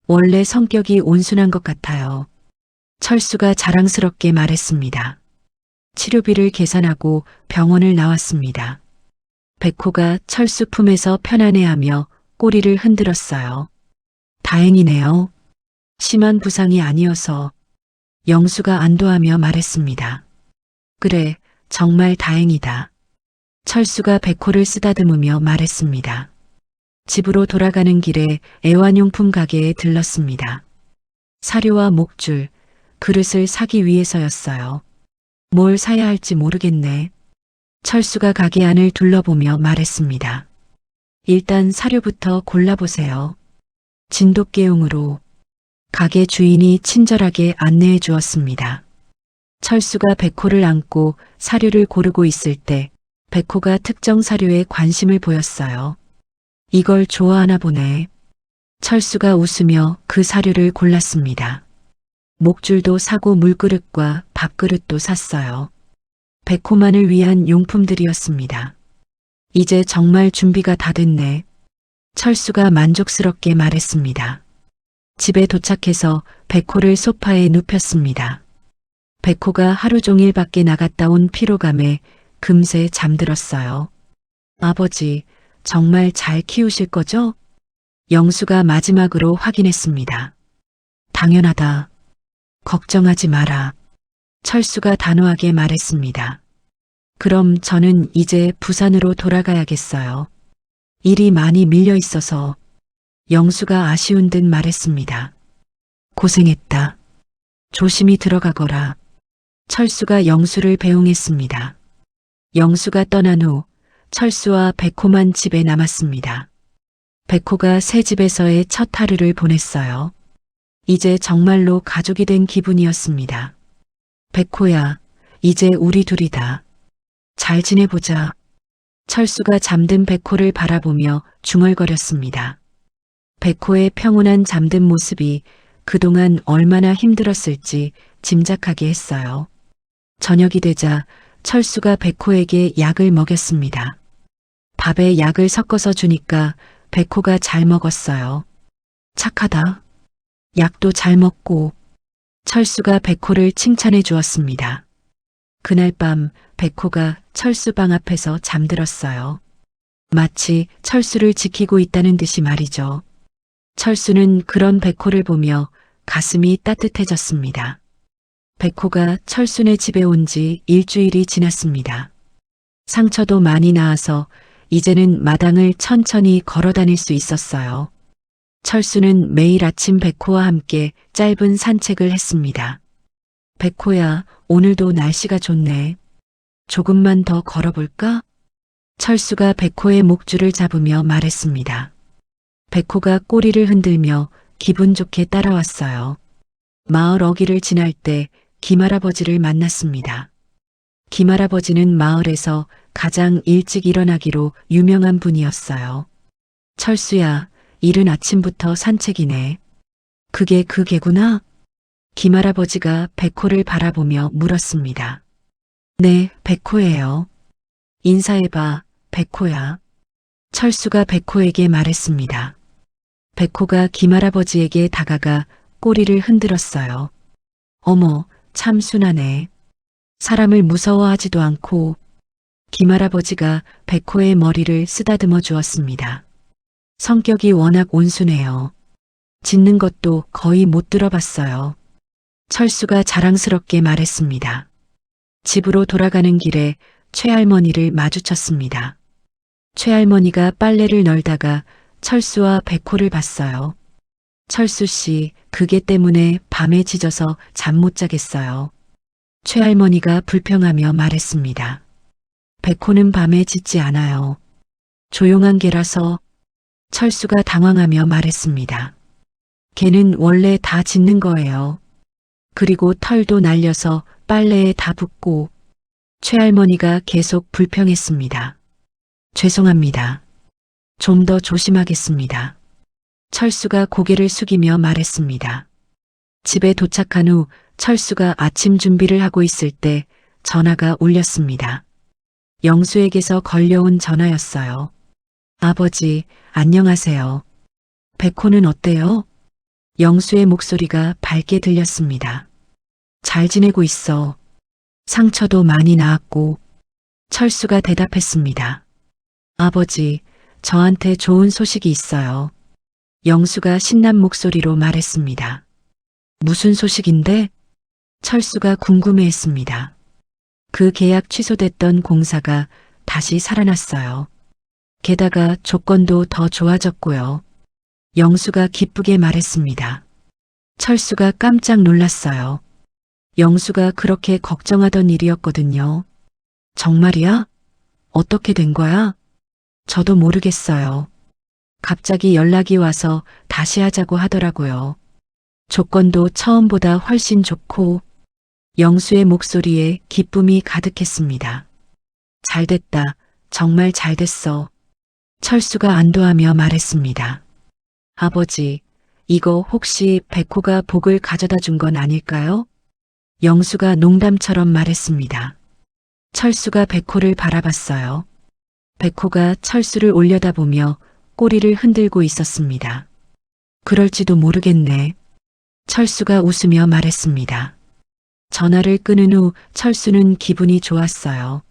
원래 성격이 온순한 것 같아요. 철수가 자랑스럽게 말했습니다. 치료비를 계산하고 병원을 나왔습니다. 백호가 철수 품에서 편안해하며 꼬리를 흔들었어요. 다행이네요. 심한 부상이 아니어서. 영수가 안도하며 말했습니다. 그래, 정말 다행이다. 철수가 백호를 쓰다듬으며 말했습니다. 집으로 돌아가는 길에 애완용품 가게에 들렀습니다. 사료와 목줄, 그릇을 사기 위해서였어요. 뭘 사야 할지 모르겠네. 철수가 가게 안을 둘러보며 말했습니다. 일단 사료부터 골라보세요. 진돗개용으로. 가게 주인이 친절하게 안내해 주었습니다. 철수가 백호를 안고 사료를 고르고 있을 때 백호가 특정 사료에 관심을 보였어요. 이걸 좋아하나 보네. 철수가 웃으며 그 사료를 골랐습니다. 목줄도 사고 물그릇과 밥그릇도 샀어요. 백호만을 위한 용품들이었습니다. 이제 정말 준비가 다 됐네. 철수가 만족스럽게 말했습니다. 집에 도착해서 백호를 소파에 눕혔습니다. 백호가 하루 종일 밖에 나갔다 온 피로감에 금세 잠들었어요. 아버지, 정말 잘 키우실 거죠? 영수가 마지막으로 확인했습니다. 당연하다. 걱정하지 마라. 철수가 단호하게 말했습니다. 그럼 저는 이제 부산으로 돌아가야겠어요. 일이 많이 밀려 있어서. 영수가 아쉬운 듯 말했습니다. 고생했다. 조심히 들어가거라. 철수가 영수를 배웅했습니다. 영수가 떠난 후 철수와 백호만 집에 남았습니다. 백호가 새 집에서의 첫 하루를 보냈어요. 이제 정말로 가족이 된 기분이었습니다. 백호야, 이제 우리 둘이다. 잘 지내보자. 철수가 잠든 백호를 바라보며 중얼거렸습니다. 백호의 평온한 잠든 모습이 그동안 얼마나 힘들었을지 짐작하게 했어요. 저녁이 되자 철수가 백호에게 약을 먹였습니다. 밥에 약을 섞어서 주니까 백호가 잘 먹었어요. 착하다. 약도 잘 먹고. 철수가 백호를 칭찬해 주었습니다. 그날 밤 백호가 철수 방 앞에서 잠들었어요. 마치 철수를 지키고 있다는 듯이 말이죠. 철수는 그런 백호를 보며 가슴이 따뜻해졌습니다. 백호가 철수네 집에 온 지 일주일이 지났습니다. 상처도 많이 나아서 이제는 마당을 천천히 걸어 다닐 수 있었어요. 철수는 매일 아침 백호와 함께 짧은 산책을 했습니다. 백호야, 오늘도 날씨가 좋네. 조금만 더 걸어볼까? 철수가 백호의 목줄을 잡으며 말했습니다. 백호가 꼬리를 흔들며 기분 좋게 따라왔어요. 마을 어귀를 지날 때 김할아버지를 만났습니다. 김할아버지는 마을에서 가장 일찍 일어나기로 유명한 분이었어요. 철수야, 이른 아침부터 산책이네. 그게 그 개구나? 김할아버지가 백호를 바라보며 물었습니다. 네, 백호예요. 인사해봐, 백호야. 철수가 백호에게 말했습니다. 백호가 김할아버지에게 다가가 꼬리를 흔들었어요. 어머, 참 순하네. 사람을 무서워하지도 않고. 김할아버지가 백호의 머리를 쓰다듬어 주었습니다. 성격이 워낙 온순해요. 짖는 것도 거의 못 들어봤어요. 철수가 자랑스럽게 말했습니다. 집으로 돌아가는 길에 최할머니를 마주쳤습니다. 최할머니가 빨래를 널다가 철수와 백호를 봤어요. 철수 씨, 그게 때문에 밤에 짖어서 잠 못 자겠어요. 최할머니가 불평하며 말했습니다. 백호는 밤에 짖지 않아요. 조용한 개라서. 철수가 당황하며 말했습니다. 개는 원래 다 짖는 거예요. 그리고 털도 날려서 빨래에 다 붙고. 최할머니가 계속 불평했습니다. 죄송합니다. 좀 더 조심하겠습니다. 철수가 고개를 숙이며 말했습니다. 집에 도착한 후 철수가 아침 준비를 하고 있을 때 전화가 울렸습니다. 영수에게서 걸려온 전화였어요. 아버지, 안녕하세요. 백호는 어때요? 영수의 목소리가 밝게 들렸습니다. 잘 지내고 있어. 상처도 많이 나았고. 철수가 대답했습니다. 아버지, 저한테 좋은 소식이 있어요. 영수가 신난 목소리로 말했습니다. 무슨 소식인데? 철수가 궁금해했습니다. 그 계약 취소됐던 공사가 다시 살아났어요. 게다가 조건도 더 좋아졌고요. 영수가 기쁘게 말했습니다. 철수가 깜짝 놀랐어요. 영수가 그렇게 걱정하던 일이었거든요. 정말이야? 어떻게 된 거야? 저도 모르겠어요. 갑자기 연락이 와서 다시 하자고 하더라고요. 조건도 처음보다 훨씬 좋고. 영수의 목소리에 기쁨이 가득했습니다. 잘됐다. 정말 잘됐어. 철수가 안도하며 말했습니다. 아버지, 이거 혹시 백호가 복을 가져다 준 건 아닐까요? 영수가 농담처럼 말했습니다. 철수가 백호를 바라봤어요. 백호가 철수를 올려다보며 꼬리를 흔들고 있었습니다. 그럴지도 모르겠네. 철수가 웃으며 말했습니다. 전화를 끊은 후 철수는 기분이 좋았어요.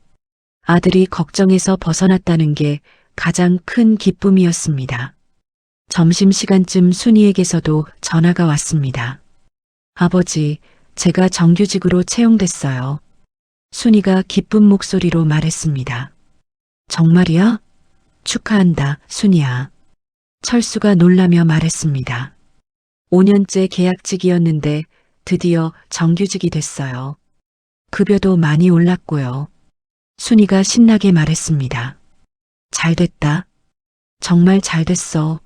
아들이 걱정에서 벗어났다는 게 가장 큰 기쁨이었습니다. 점심시간쯤 순이에게서도 전화가 왔습니다. 아버지, 제가 정규직으로 채용됐어요. 순이가 기쁜 목소리로 말했습니다. 정말이야? 축하한다, 순이야. 철수가 놀라며 말했습니다. 5년째 계약직이었는데 드디어 정규직이 됐어요. 급여도 많이 올랐고요. 순이가 신나게 말했습니다. 잘됐다. 정말 잘됐어.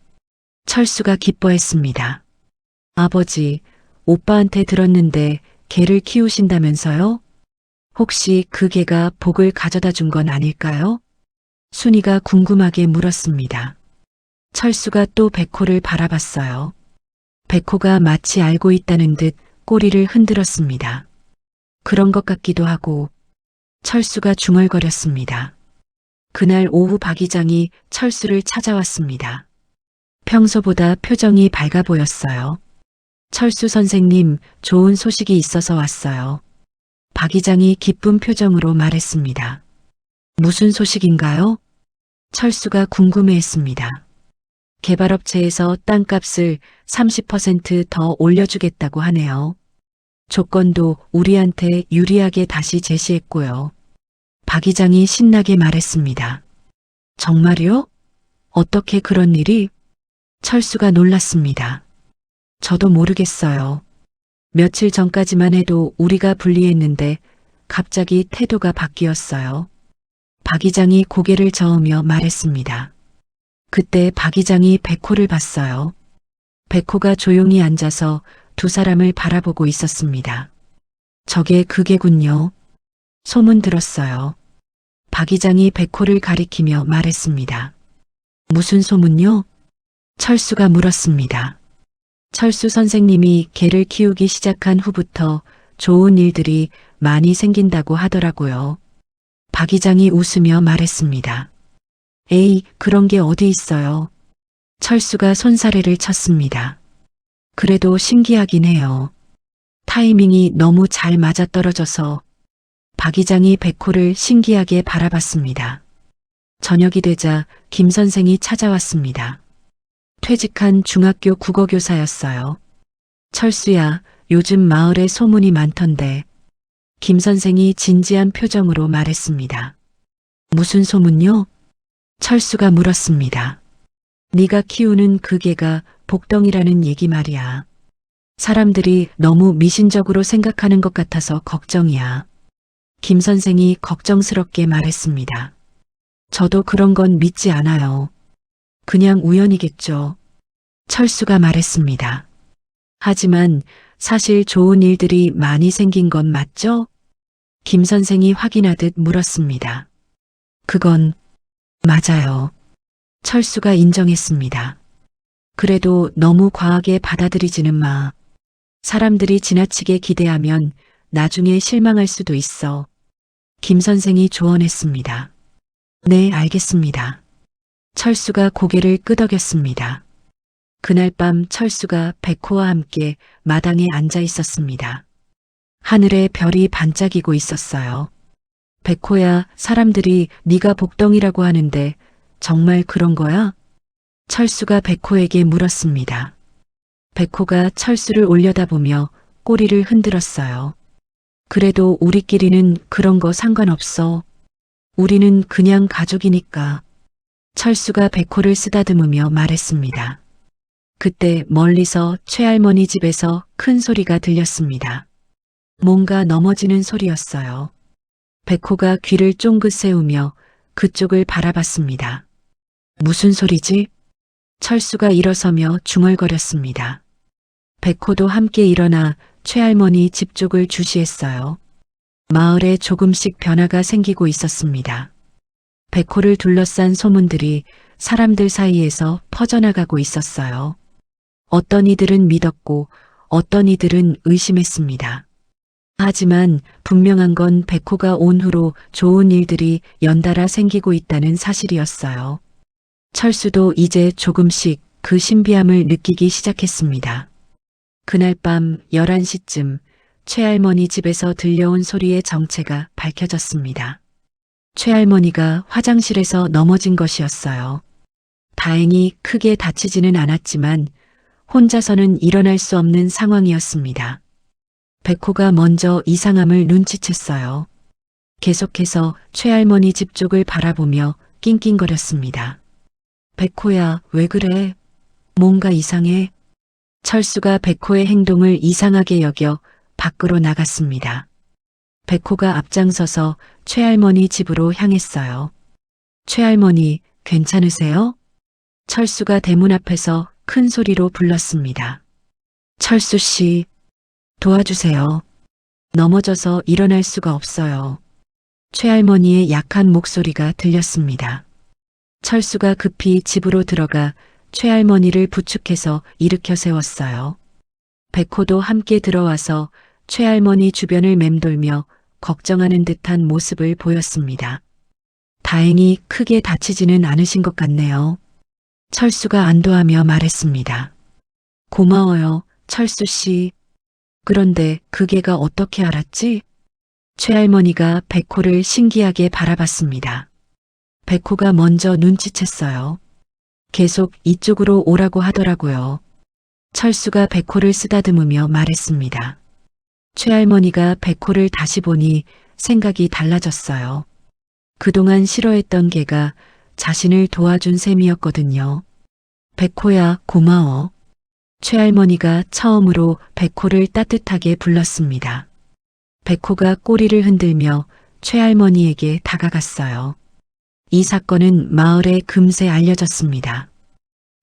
철수가 기뻐했습니다. 아버지, 오빠한테 들었는데 개를 키우신다면서요? 혹시 그 개가 복을 가져다 준 건 아닐까요? 순이가 궁금하게 물었습니다. 철수가 또 백호를 바라봤어요. 백호가 마치 알고 있다는 듯 꼬리를 흔들었습니다. 그런 것 같기도 하고. 철수가 중얼거렸습니다. 그날 오후 박 이장이 철수를 찾아왔습니다. 평소보다 표정이 밝아 보였어요. 철수 선생님, 좋은 소식이 있어서 왔어요. 박 이장이 기쁜 표정으로 말했습니다. 무슨 소식인가요? 철수가 궁금해했습니다. 개발업체에서 땅값을 30% 더 올려주겠다고 하네요. 조건도 우리한테 유리하게 다시 제시했고요. 박 이장이 신나게 말했습니다. 정말요? 어떻게 그런 일이? 철수가 놀랐습니다. 저도 모르겠어요. 며칠 전까지만 해도 우리가 불리했는데 갑자기 태도가 바뀌었어요. 박 이장이 고개를 저으며 말했습니다. 그때 박 이장이 백호를 봤어요. 백호가 조용히 앉아서 두 사람을 바라보고 있었습니다. 저게 그게군요. 소문 들었어요. 박 이장이 백호를 가리키며 말했습니다. 무슨 소문요? 철수가 물었습니다. 철수 선생님이 개를 키우기 시작한 후부터 좋은 일들이 많이 생긴다고 하더라고요. 박 이장이 웃으며 말했습니다. 에이, 그런 게 어디 있어요. 철수가 손사래를 쳤습니다. 그래도 신기하긴 해요. 타이밍이 너무 잘 맞아떨어져서. 박 이장이 백호를 신기하게 바라봤습니다. 저녁이 되자 김 선생이 찾아왔습니다. 퇴직한 중학교 국어교사였어요. 철수야, 요즘 마을에 소문이 많던데. 김 선생이 진지한 표정으로 말했습니다. 무슨 소문요? 철수가 물었습니다. 네가 키우는 그 개가 복덩이라는 얘기 말이야. 사람들이 너무 미신적으로 생각하는 것 같아서 걱정이야. 김 선생이 걱정스럽게 말했습니다. 저도 그런 건 믿지 않아요. 그냥 우연이겠죠. 철수가 말했습니다. 하지만 사실 좋은 일들이 많이 생긴 건 맞죠? 김 선생이 확인하듯 물었습니다. 그건 맞아요. 철수가 인정했습니다. 그래도 너무 과하게 받아들이지는 마. 사람들이 지나치게 기대하면 나중에 실망할 수도 있어. 김 선생이 조언했습니다. 네, 알겠습니다. 철수가 고개를 끄덕였습니다. 그날 밤 철수가 백호와 함께 마당에 앉아 있었습니다. 하늘에 별이 반짝이고 있었어요. 백호야, 사람들이 네가 복덩이라고 하는데 정말 그런 거야? 철수가 백호에게 물었습니다. 백호가 철수를 올려다보며 꼬리를 흔들었어요. 그래도 우리끼리는 그런 거 상관없어. 우리는 그냥 가족이니까. 철수가 백호를 쓰다듬으며 말했습니다. 그때 멀리서 최할머니 집에서 큰 소리가 들렸습니다. 뭔가 넘어지는 소리였어요. 백호가 귀를 쫑긋 세우며 그쪽을 바라봤습니다. 무슨 소리지? 철수가 일어서며 중얼거렸습니다. 백호도 함께 일어나 최할머니 집 쪽을 주시했어요. 마을에 조금씩 변화가 생기고 있었습니다. 백호를 둘러싼 소문들이 사람들 사이에서 퍼져나가고 있었어요. 어떤 이들은 믿었고 어떤 이들은 의심했습니다. 하지만 분명한 건 백호가 온 후로 좋은 일들이 연달아 생기고 있다는 사실이었어요. 철수도 이제 조금씩 그 신비함을 느끼기 시작했습니다. 그날 밤 11시쯤 최할머니 집에서 들려온 소리의 정체가 밝혀졌습니다. 최할머니가 화장실에서 넘어진 것이었어요. 다행히 크게 다치지는 않았지만 혼자서는 일어날 수 없는 상황이었습니다. 백호가 먼저 이상함을 눈치챘어요. 계속해서 최할머니 집 쪽을 바라보며 낑낑거렸습니다. 백호야, 왜 그래? 뭔가 이상해? 철수가 백호의 행동을 이상하게 여겨 밖으로 나갔습니다. 백호가 앞장서서 최할머니 집으로 향했어요. 최할머니, 괜찮으세요? 철수가 대문 앞에서 큰 소리로 불렀습니다. 철수 씨, 도와주세요. 넘어져서 일어날 수가 없어요. 최할머니의 약한 목소리가 들렸습니다. 철수가 급히 집으로 들어가 최할머니를 부축해서 일으켜 세웠어요. 백호도 함께 들어와서 최할머니 주변을 맴돌며 걱정하는 듯한 모습을 보였습니다. 다행히 크게 다치지는 않으신 것 같네요. 철수가 안도하며 말했습니다. 고마워요, 철수 씨. 그런데 그 개가 어떻게 알았지? 최할머니가 백호를 신기하게 바라봤습니다. 백호가 먼저 눈치챘어요. 계속 이쪽으로 오라고 하더라고요. 철수가 백호를 쓰다듬으며 말했습니다. 최할머니가 백호를 다시 보니 생각이 달라졌어요. 그동안 싫어했던 개가 자신을 도와준 셈이었거든요. 백호야, 고마워. 최할머니가 처음으로 백호를 따뜻하게 불렀습니다. 백호가 꼬리를 흔들며 최할머니에게 다가갔어요. 이 사건은 마을에 금세 알려졌습니다.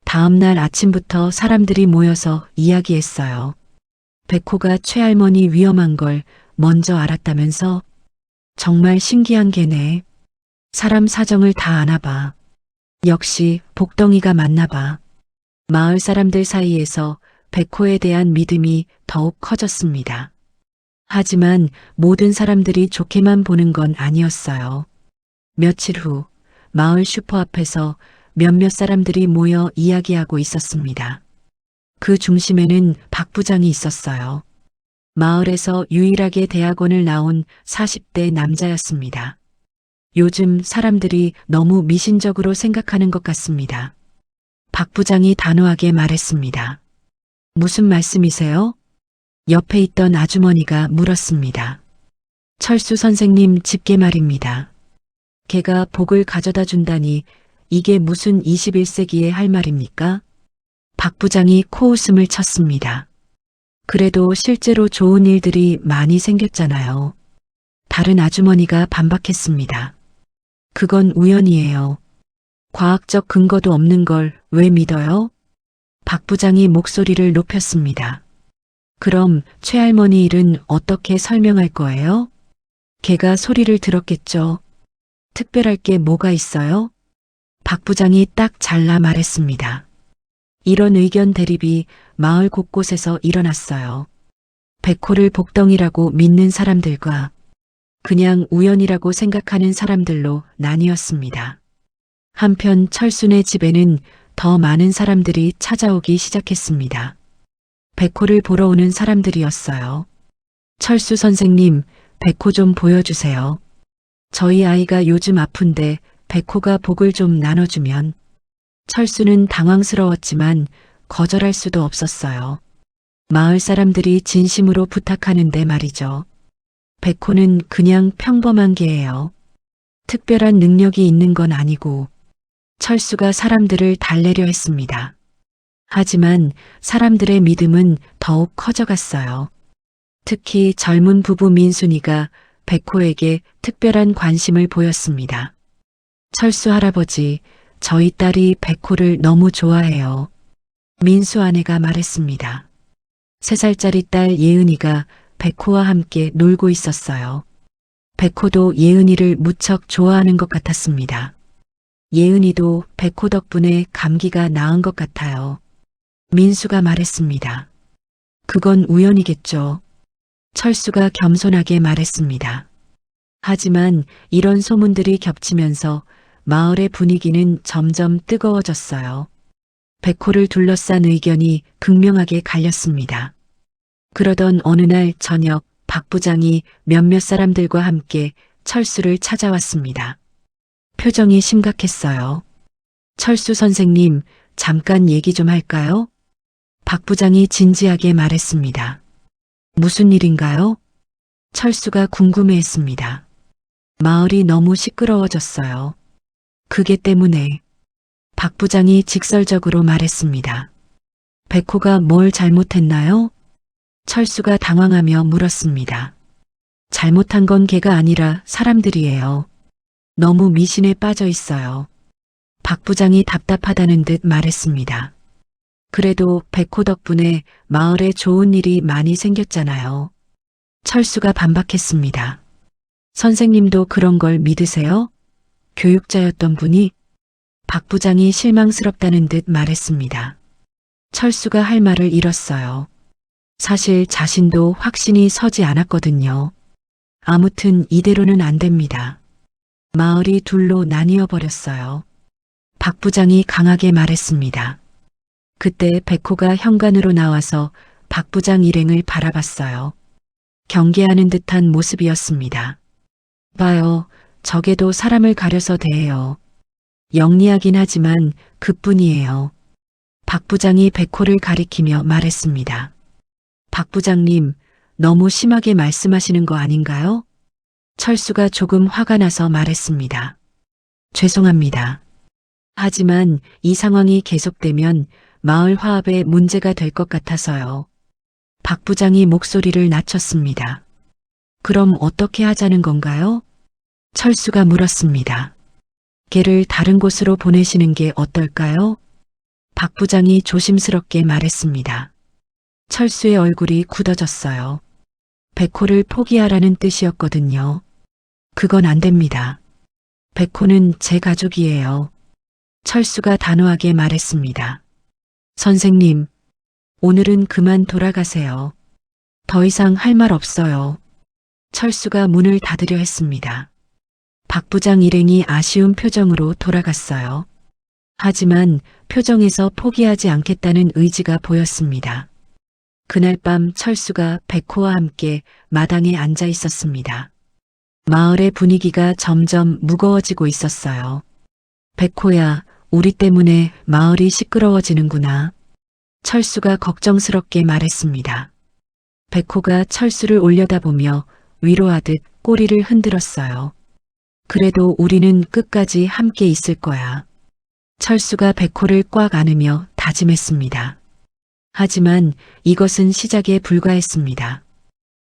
다음 날 아침부터 사람들이 모여서 이야기했어요. 백호가 최할머니 위험한 걸 먼저 알았다면서? 정말 신기한 개네. 사람 사정을 다 아나 봐. 역시 복덩이가 맞나 봐. 마을 사람들 사이에서 백호에 대한 믿음이 더욱 커졌습니다. 하지만 모든 사람들이 좋게만 보는 건 아니었어요. 며칠 후 마을 슈퍼 앞에서 몇몇 사람들이 모여 이야기하고 있었습니다. 그 중심에는 박 부장이 있었어요. 마을에서 유일하게 대학원을 나온 40대 남자였습니다. 요즘 사람들이 너무 미신적으로 생각하는 것 같습니다. 박 부장이 단호하게 말했습니다. 무슨 말씀이세요? 옆에 있던 아주머니가 물었습니다. 철수 선생님 집게 말입니다. 걔가 복을 가져다 준다니 이게 무슨 21세기에 할 말입니까? 박 부장이 코웃음을 쳤습니다. 그래도 실제로 좋은 일들이 많이 생겼잖아요. 다른 아주머니가 반박했습니다. 그건 우연이에요. 과학적 근거도 없는 걸 왜 믿어요? 박 부장이 목소리를 높였습니다. 그럼 최할머니 일은 어떻게 설명할 거예요? 걔가 소리를 들었겠죠. 특별할 게 뭐가 있어요? 박 부장이 딱 잘라 말했습니다. 이런 의견 대립이 마을 곳곳에서 일어났어요. 백호를 복덩이라고 믿는 사람들과 그냥 우연이라고 생각하는 사람들로 나뉘었습니다. 한편 철순의 집에는 더 많은 사람들이 찾아오기 시작했습니다. 백호를 보러 오는 사람들이었어요. 철수 선생님, 백호 좀 보여주세요. 저희 아이가 요즘 아픈데 백호가 복을 좀 나눠주면. 철수는 당황스러웠지만 거절할 수도 없었어요. 마을 사람들이 진심으로 부탁하는데 말이죠. 백호는 그냥 평범한 개예요. 특별한 능력이 있는 건 아니고 철수가 사람들을 달래려 했습니다. 하지만 사람들의 믿음은 더욱 커져갔어요. 특히 젊은 부부 민순이가 백호에게 특별한 관심을 보였습니다. 철수 할아버지, 저희 딸이 백호를 너무 좋아해요. 민수 아내가 말했습니다. 3살짜리 딸 예은이가 백호와 함께 놀고 있었어요. 백호도 예은이를 무척 좋아하는 것 같았습니다. 예은이도 백호 덕분에 감기가 나은 것 같아요. 민수가 말했습니다. 그건 우연이겠죠. 철수가 겸손하게 말했습니다. 하지만 이런 소문들이 겹치면서 마을의 분위기는 점점 뜨거워졌어요. 백호를 둘러싼 의견이 극명하게 갈렸습니다. 그러던 어느 날 저녁 박 부장이 몇몇 사람들과 함께 철수를 찾아왔습니다. 표정이 심각했어요. 철수 선생님, 잠깐 얘기 좀 할까요? 박 부장이 진지하게 말했습니다. 무슨 일인가요? 철수가 궁금해했습니다. 마을이 너무 시끄러워졌어요. 그게 때문에 박 부장이 직설적으로 말했습니다. 백호가 뭘 잘못했나요? 철수가 당황하며 물었습니다. 잘못한 건 걔가 아니라 사람들이에요. 너무 미신에 빠져 있어요. 박 부장이 답답하다는 듯 말했습니다. 그래도 백호 덕분에 마을에 좋은 일이 많이 생겼잖아요. 철수가 반박했습니다. 선생님도 그런 걸 믿으세요? 교육자였던 분이? 박 부장이 실망스럽다는 듯 말했습니다. 철수가 할 말을 잃었어요. 사실 자신도 확신이 서지 않았거든요. 아무튼 이대로는 안 됩니다. 마을이 둘로 나뉘어 버렸어요. 박 부장이 강하게 말했습니다. 그때 백호가 현관으로 나와서 박 부장 일행을 바라봤어요. 경계하는 듯한 모습이었습니다. 봐요, 적에도 사람을 가려서 대해요. 영리하긴 하지만 그뿐이에요. 박 부장이 백호를 가리키며 말했습니다. 박 부장님, 너무 심하게 말씀하시는 거 아닌가요? 철수가 조금 화가 나서 말했습니다. 죄송합니다. 하지만 이 상황이 계속되면 마을 화합에 문제가 될 것 같아서요. 박 부장이 목소리를 낮췄습니다. 그럼 어떻게 하자는 건가요? 철수가 물었습니다. 걔를 다른 곳으로 보내시는 게 어떨까요? 박 부장이 조심스럽게 말했습니다. 철수의 얼굴이 굳어졌어요. 백호를 포기하라는 뜻이었거든요. 그건 안 됩니다. 백호는 제 가족이에요. 철수가 단호하게 말했습니다. 선생님, 오늘은 그만 돌아가세요. 더 이상 할 말 없어요. 철수가 문을 닫으려 했습니다. 박 부장 일행이 아쉬운 표정으로 돌아갔어요. 하지만 표정에서 포기하지 않겠다는 의지가 보였습니다. 그날 밤 철수가 백호와 함께 마당에 앉아 있었습니다. 마을의 분위기가 점점 무거워지고 있었어요. 백호야, 우리 때문에 마을이 시끄러워지는구나. 철수가 걱정스럽게 말했습니다. 백호가 철수를 올려다보며 위로하듯 꼬리를 흔들었어요. 그래도 우리는 끝까지 함께 있을 거야. 철수가 백호를 꽉 안으며 다짐했습니다. 하지만 이것은 시작에 불과했습니다.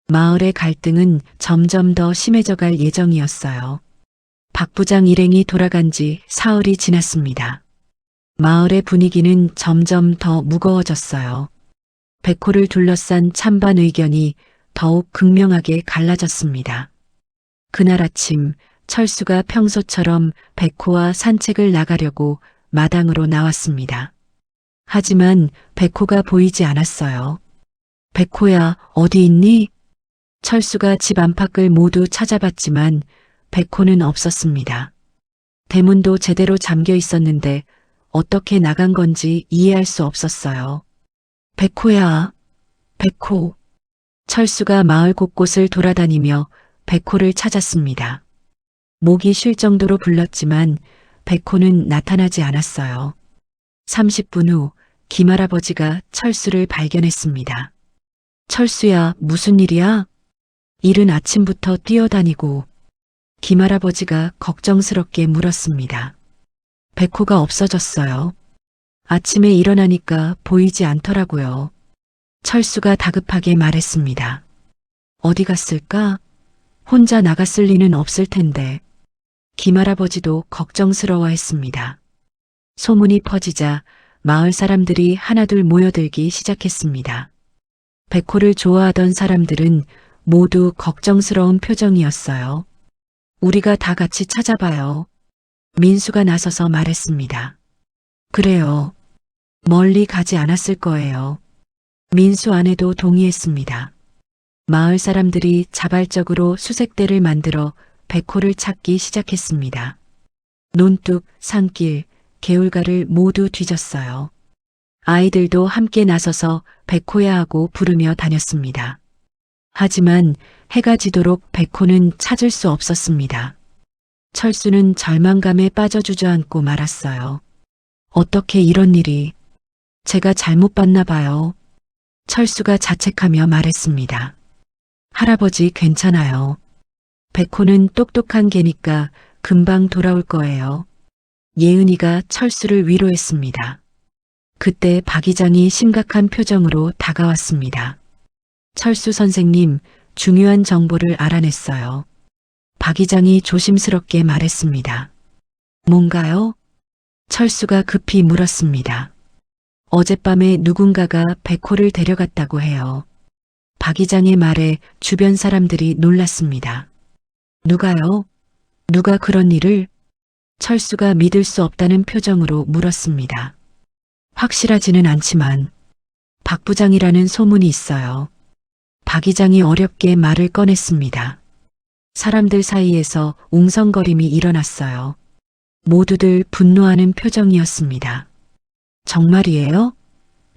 마을의 갈등은 점점 더 심해져 갈 예정이었어요. 박 부장 일행이 돌아간 지 사흘이 지났습니다. 마을의 분위기는 점점 더 무거워졌어요. 백호를 둘러싼 찬반 의견이 더욱 극명하게 갈라졌습니다. 그날 아침 철수가 평소처럼 백호와 산책을 나가려고 마당으로 나왔습니다. 하지만 백호가 보이지 않았어요. 백호야, 어디 있니? 철수가 집 안팎을 모두 찾아봤지만 백호는 없었습니다. 대문도 제대로 잠겨 있었는데 어떻게 나간 건지 이해할 수 없었어요. 백호야, 백호. 철수가 마을 곳곳을 돌아다니며 백호를 찾았습니다. 목이 쉴 정도로 불렀지만 백호는 나타나지 않았어요. 30분 후 김할아버지가 철수를 발견했습니다. 철수야, 무슨 일이야? 이른 아침부터 뛰어다니고. 김할아버지가 걱정스럽게 물었습니다. 백호가 없어졌어요. 아침에 일어나니까 보이지 않더라고요. 철수가 다급하게 말했습니다. 어디 갔을까? 혼자 나갔을 리는 없을 텐데. 김할아버지도 걱정스러워했습니다. 소문이 퍼지자 마을 사람들이 하나둘 모여들기 시작했습니다. 백호를 좋아하던 사람들은 모두 걱정스러운 표정이었어요. 우리가 다 같이 찾아봐요. 민수가 나서서 말했습니다. 그래요. 멀리 가지 않았을 거예요. 민수 아내도 동의했습니다. 마을 사람들이 자발적으로 수색대를 만들어 백호를 찾기 시작했습니다. 논둑, 산길, 개울가를 모두 뒤졌어요. 아이들도 함께 나서서 백호야 하고 부르며 다녔습니다. 하지만 해가 지도록 백호는 찾을 수 없었습니다. 철수는 절망감에 빠져 주저앉고 말았어요. 어떻게 이런 일이. 제가 잘못 봤나 봐요. 철수가 자책하며 말했습니다. 할아버지 괜찮아요. 백호는 똑똑한 개니까 금방 돌아올 거예요. 예은이가 철수를 위로했습니다. 그때 박 이장이 심각한 표정으로 다가왔습니다. 철수 선생님, 중요한 정보를 알아냈어요. 박 이장이 조심스럽게 말했습니다. 뭔가요? 철수가 급히 물었습니다. 어젯밤에 누군가가 백호를 데려갔다고 해요. 박 이장의 말에 주변 사람들이 놀랐습니다. 누가요? 누가 그런 일을? 철수가 믿을 수 없다는 표정으로 물었습니다. 확실하지는 않지만 박 부장이라는 소문이 있어요. 박 이장이 어렵게 말을 꺼냈습니다. 사람들 사이에서 웅성거림이 일어났어요. 모두들 분노하는 표정이었습니다. 정말이에요?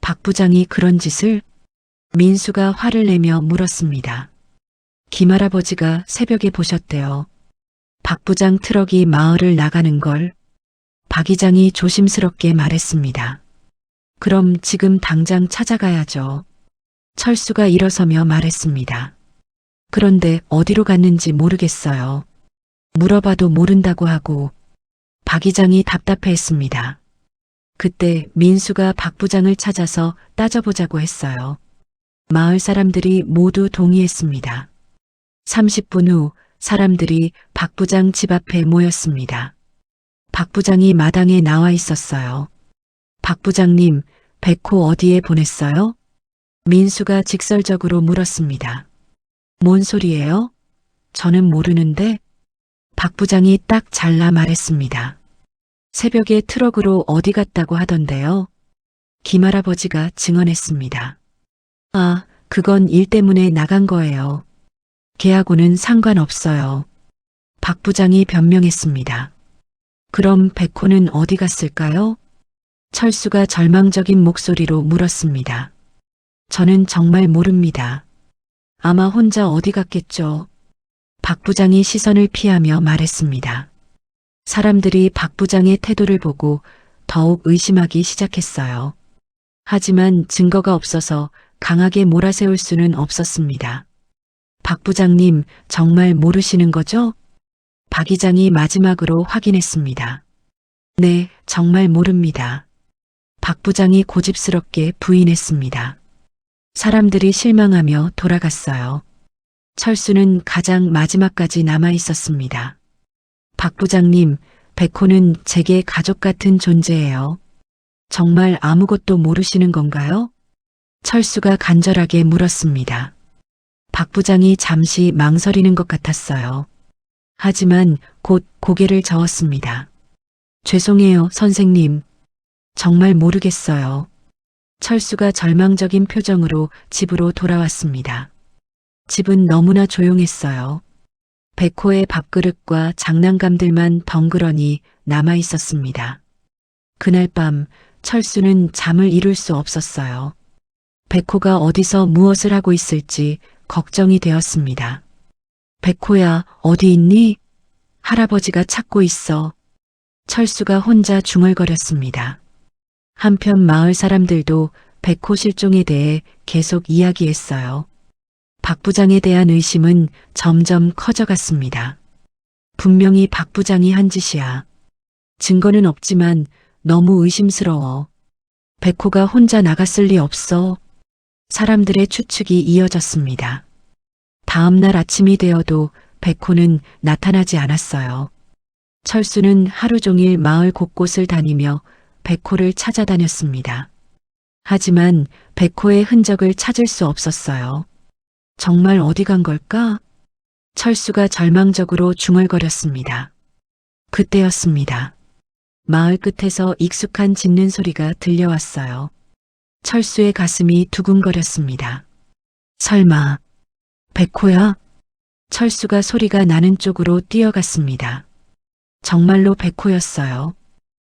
박 부장이 그런 짓을? 민수가 화를 내며 물었습니다. 김할아버지가 새벽에 보셨대요. 박 부장 트럭이 마을을 나가는 걸. 박 이장이 조심스럽게 말했습니다. 그럼 지금 당장 찾아가야죠. 철수가 일어서며 말했습니다. 그런데 어디로 갔는지 모르겠어요. 물어봐도 모른다고 하고. 박 이장이 답답해했습니다. 그때 민수가 박 부장을 찾아서 따져보자고 했어요. 마을 사람들이 모두 동의했습니다. 30분 후 사람들이 박 부장 집 앞에 모였습니다. 박 부장이 마당에 나와 있었어요. 박 부장님, 백호 어디에 보냈어요? 민수가 직설적으로 물었습니다. 뭔 소리예요? 저는 모르는데. 박 부장이 딱 잘라 말했습니다. 새벽에 트럭으로 어디 갔다고 하던데요. 김할아버지가 증언했습니다. 아, 그건 일 때문에 나간 거예요. 걔하고는 상관없어요. 박 부장이 변명했습니다. 그럼 백호는 어디 갔을까요? 철수가 절망적인 목소리로 물었습니다. 저는 정말 모릅니다. 아마 혼자 어디 갔겠죠. 박 부장이 시선을 피하며 말했습니다. 사람들이 박 부장의 태도를 보고 더욱 의심하기 시작했어요. 하지만 증거가 없어서 강하게 몰아세울 수는 없었습니다. 박 부장님, 정말 모르시는 거죠? 박 이장이 마지막으로 확인했습니다. 네, 정말 모릅니다. 박 부장이 고집스럽게 부인했습니다. 사람들이 실망하며 돌아갔어요. 철수는 가장 마지막까지 남아 있었습니다. 박 부장님, 백호는 제게 가족 같은 존재예요. 정말 아무것도 모르시는 건가요? 철수가 간절하게 물었습니다. 박 부장이 잠시 망설이는 것 같았어요. 하지만 곧 고개를 저었습니다. 죄송해요, 선생님. 정말 모르겠어요. 철수가 절망적인 표정으로 집으로 돌아왔습니다. 집은 너무나 조용했어요. 백호의 밥그릇과 장난감들만 덩그러니 남아 있었습니다. 그날 밤 철수는 잠을 이룰 수 없었어요. 백호가 어디서 무엇을 하고 있을지 걱정이 되었습니다. 백호야, 어디 있니? 할아버지가 찾고 있어. 철수가 혼자 중얼거렸습니다. 한편 마을 사람들도 백호 실종에 대해 계속 이야기했어요. 박 부장에 대한 의심은 점점 커져갔습니다. 분명히 박 부장이 한 짓이야. 증거는 없지만 너무 의심스러워. 백호가 혼자 나갔을 리 없어. 사람들의 추측이 이어졌습니다. 다음 날 아침이 되어도 백호는 나타나지 않았어요. 철수는 하루 종일 마을 곳곳을 다니며 백호를 찾아다녔습니다. 하지만 백호의 흔적을 찾을 수 없었어요. 정말 어디 간 걸까? 철수가 절망적으로 중얼거렸습니다. 그때였습니다. 마을 끝에서 익숙한 짖는 소리가 들려왔어요. 철수의 가슴이 두근거렸습니다. 설마 백호야? 철수가 소리가 나는 쪽으로 뛰어갔습니다. 정말로 백호였어요.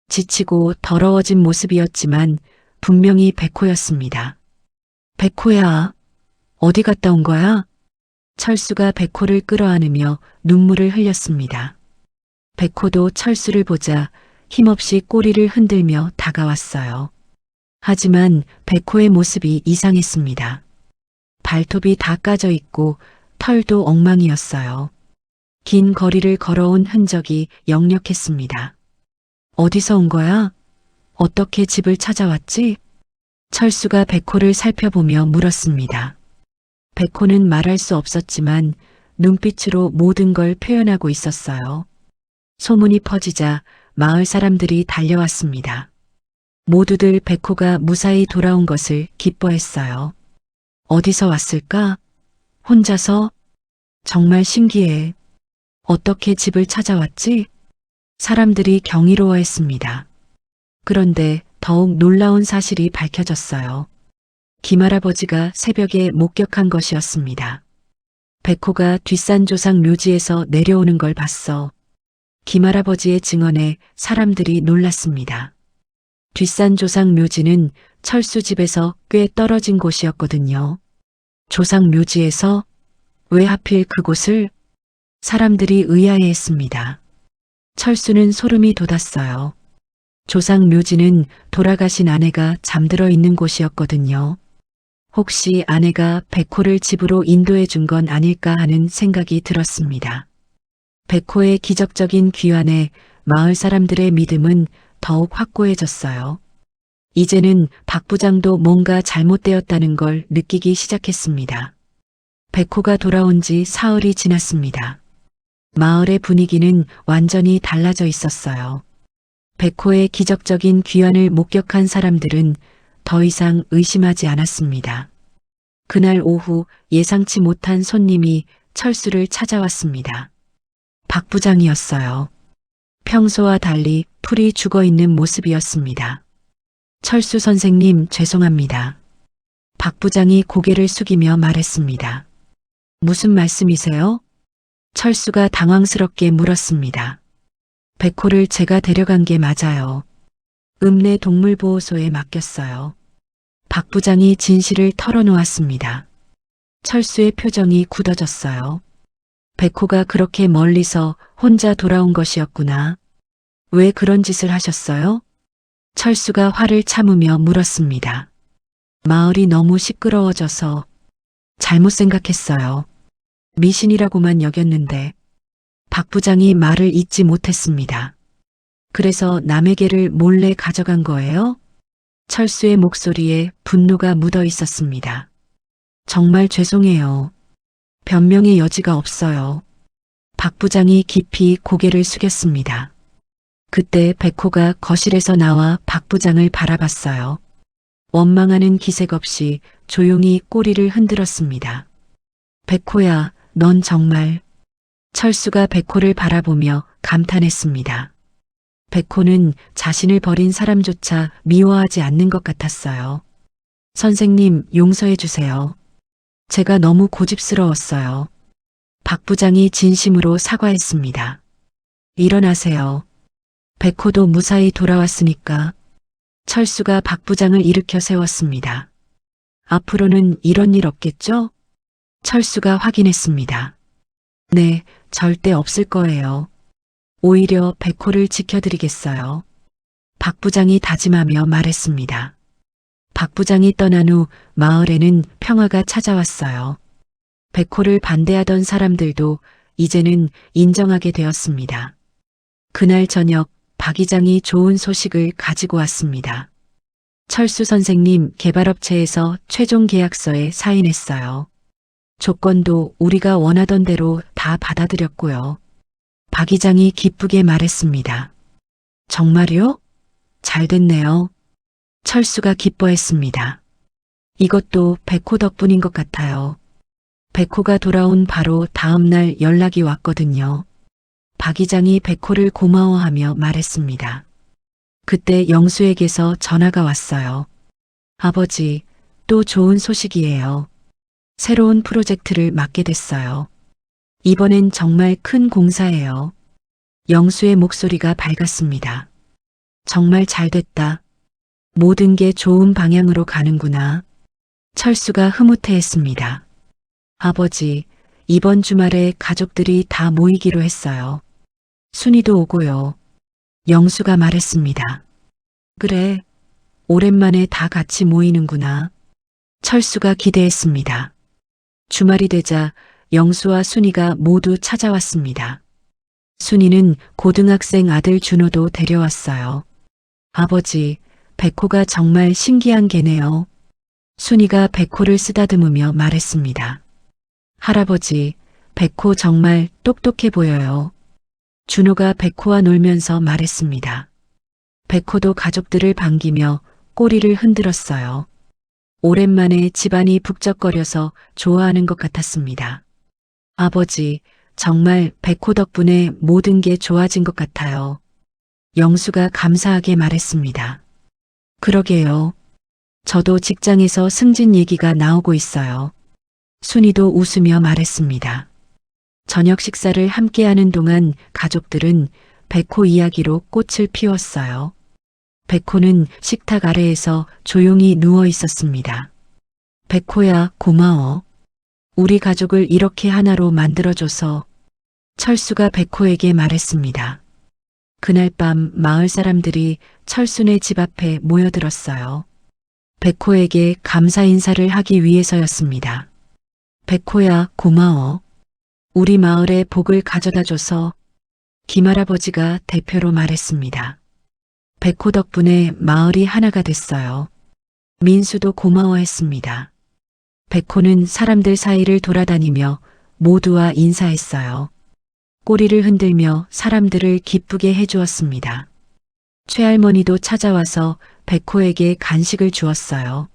지치고 더러워진 모습이었지만 분명히 백호였습니다. 백호야, 어디 갔다 온 거야? 철수가 백호를 끌어안으며 눈물을 흘렸습니다. 백호도 철수를 보자 힘없이 꼬리를 흔들며 다가왔어요. 하지만 백호의 모습이 이상했습니다. 발톱이 다 까져 있고 털도 엉망이었어요. 긴 거리를 걸어온 흔적이 역력했습니다. 어디서 온 거야? 어떻게 집을 찾아왔지? 철수가 백호를 살펴보며 물었습니다. 백호는 말할 수 없었지만 눈빛으로 모든 걸 표현하고 있었어요. 소문이 퍼지자 마을 사람들이 달려왔습니다. 모두들 백호가 무사히 돌아온 것을 기뻐했어요. 어디서 왔을까? 혼자서? 정말 신기해. 어떻게 집을 찾아왔지? 사람들이 경이로워했습니다. 그런데 더욱 놀라운 사실이 밝혀졌어요. 김할아버지가 새벽에 목격한 것이었습니다. 백호가 뒷산 조상 묘지에서 내려오는 걸 봤어. 김할아버지의 증언에 사람들이 놀랐습니다. 뒷산 조상 묘지는 철수 집에서 꽤 떨어진 곳이었거든요. 조상 묘지에서 왜 하필 그곳을? 사람들이 의아해했습니다. 철수는 소름이 돋았어요. 조상 묘지는 돌아가신 아내가 잠들어 있는 곳이었거든요. 혹시 아내가 백호를 집으로 인도해 준 건 아닐까 하는 생각이 들었습니다. 백호의 기적적인 귀환에 마을 사람들의 믿음은 더욱 확고해졌어요. 이제는 박 부장도 뭔가 잘못되었다는 걸 느끼기 시작했습니다. 백호가 돌아온 지 사흘이 지났습니다. 마을의 분위기는 완전히 달라져 있었어요. 백호의 기적적인 귀환을 목격한 사람들은 더 이상 의심하지 않았습니다. 그날 오후 예상치 못한 손님이 철수를 찾아왔습니다. 박 부장이었어요. 평소와 달리 풀이 죽어있는 모습이었습니다. 철수 선생님, 죄송합니다. 박 부장이 고개를 숙이며 말했습니다. 무슨 말씀이세요? 철수가 당황스럽게 물었습니다. 백호를 제가 데려간 게 맞아요. 읍내 동물보호소에 맡겼어요. 박 부장이 진실을 털어놓았습니다. 철수의 표정이 굳어졌어요. 백호가 그렇게 멀리서 혼자 돌아온 것이었구나. 왜 그런 짓을 하셨어요? 철수가 화를 참으며 물었습니다. 마을이 너무 시끄러워져서 잘못 생각했어요. 미신이라고만 여겼는데 박 부장이 말을 잇지 못했습니다. 그래서 남의 개를 몰래 가져간 거예요? 철수의 목소리에 분노가 묻어 있었습니다. 정말 죄송해요. 변명의 여지가 없어요. 박 부장이 깊이 고개를 숙였습니다. 그때 백호가 거실에서 나와 박 부장을 바라봤어요. 원망하는 기색 없이 조용히 꼬리를 흔들었습니다. 백호야, 넌 정말... 철수가 백호를 바라보며 감탄했습니다. 백호는 자신을 버린 사람조차 미워하지 않는 것 같았어요. 선생님, 용서해 주세요. 제가 너무 고집스러웠어요. 박 부장이 진심으로 사과했습니다. 일어나세요. 백호도 무사히 돌아왔으니까. 철수가 박 부장을 일으켜 세웠습니다. 앞으로는 이런 일 없겠죠? 철수가 확인했습니다. 네, 절대 없을 거예요. 오히려 백호를 지켜드리겠어요. 박 부장이 다짐하며 말했습니다. 박 부장이 떠난 후 마을에는 평화가 찾아왔어요. 백호를 반대하던 사람들도 이제는 인정하게 되었습니다. 그날 저녁 박 이장이 좋은 소식을 가지고 왔습니다. 철수 선생님 개발업체에서 최종 계약서에 사인했어요. 조건도 우리가 원하던 대로 다 받아들였고요. 박 이장이 기쁘게 말했습니다. 정말요? 잘 됐네요. 철수가 기뻐했습니다. 이것도 백호 덕분인 것 같아요. 백호가 돌아온 바로 다음 날 연락이 왔거든요. 박 이장이 백호를 고마워하며 말했습니다. 그때 영수에게서 전화가 왔어요. 아버지, 또 좋은 소식이에요. 새로운 프로젝트를 맡게 됐어요. 이번엔 정말 큰 공사예요. 영수의 목소리가 밝았습니다. 정말 잘 됐다. 모든 게 좋은 방향으로 가는구나. 철수가 흐뭇해했습니다. 아버지, 이번 주말에 가족들이 다 모이기로 했어요. 순이도 오고요. 영수가 말했습니다. 그래, 오랜만에 다 같이 모이는구나. 철수가 기대했습니다. 주말이 되자 영수와 순이가 모두 찾아왔습니다. 순이는 고등학생 아들 준호도 데려왔어요. 아버지, 백호가 정말 신기한 개네요. 순이가 백호를 쓰다듬으며 말했습니다. 할아버지, 백호 정말 똑똑해 보여요. 준호가 백호와 놀면서 말했습니다. 백호도 가족들을 반기며 꼬리를 흔들었어요. 오랜만에 집안이 북적거려서 좋아하는 것 같았습니다. 아버지, 정말 백호 덕분에 모든 게 좋아진 것 같아요. 영수가 감사하게 말했습니다. 그러게요. 저도 직장에서 승진 얘기가 나오고 있어요. 순이도 웃으며 말했습니다. 저녁 식사를 함께하는 동안 가족들은 백호 이야기로 꽃을 피웠어요. 백호는 식탁 아래에서 조용히 누워 있었습니다. 백호야, 고마워. 우리 가족을 이렇게 하나로 만들어줘서. 철수가 백호에게 말했습니다. 그날 밤 마을 사람들이 철수네 집 앞에 모여들었어요. 백호에게 감사 인사를 하기 위해서였습니다. 백호야, 고마워. 우리 마을에 복을 가져다줘서. 김할아버지가 대표로 말했습니다. 백호 덕분에 마을이 하나가 됐어요. 민수도 고마워했습니다. 백호는 사람들 사이를 돌아다니며 모두와 인사했어요. 꼬리를 흔들며 사람들을 기쁘게 해주었습니다. 최할머니도 찾아와서 백호에게 간식을 주었어요.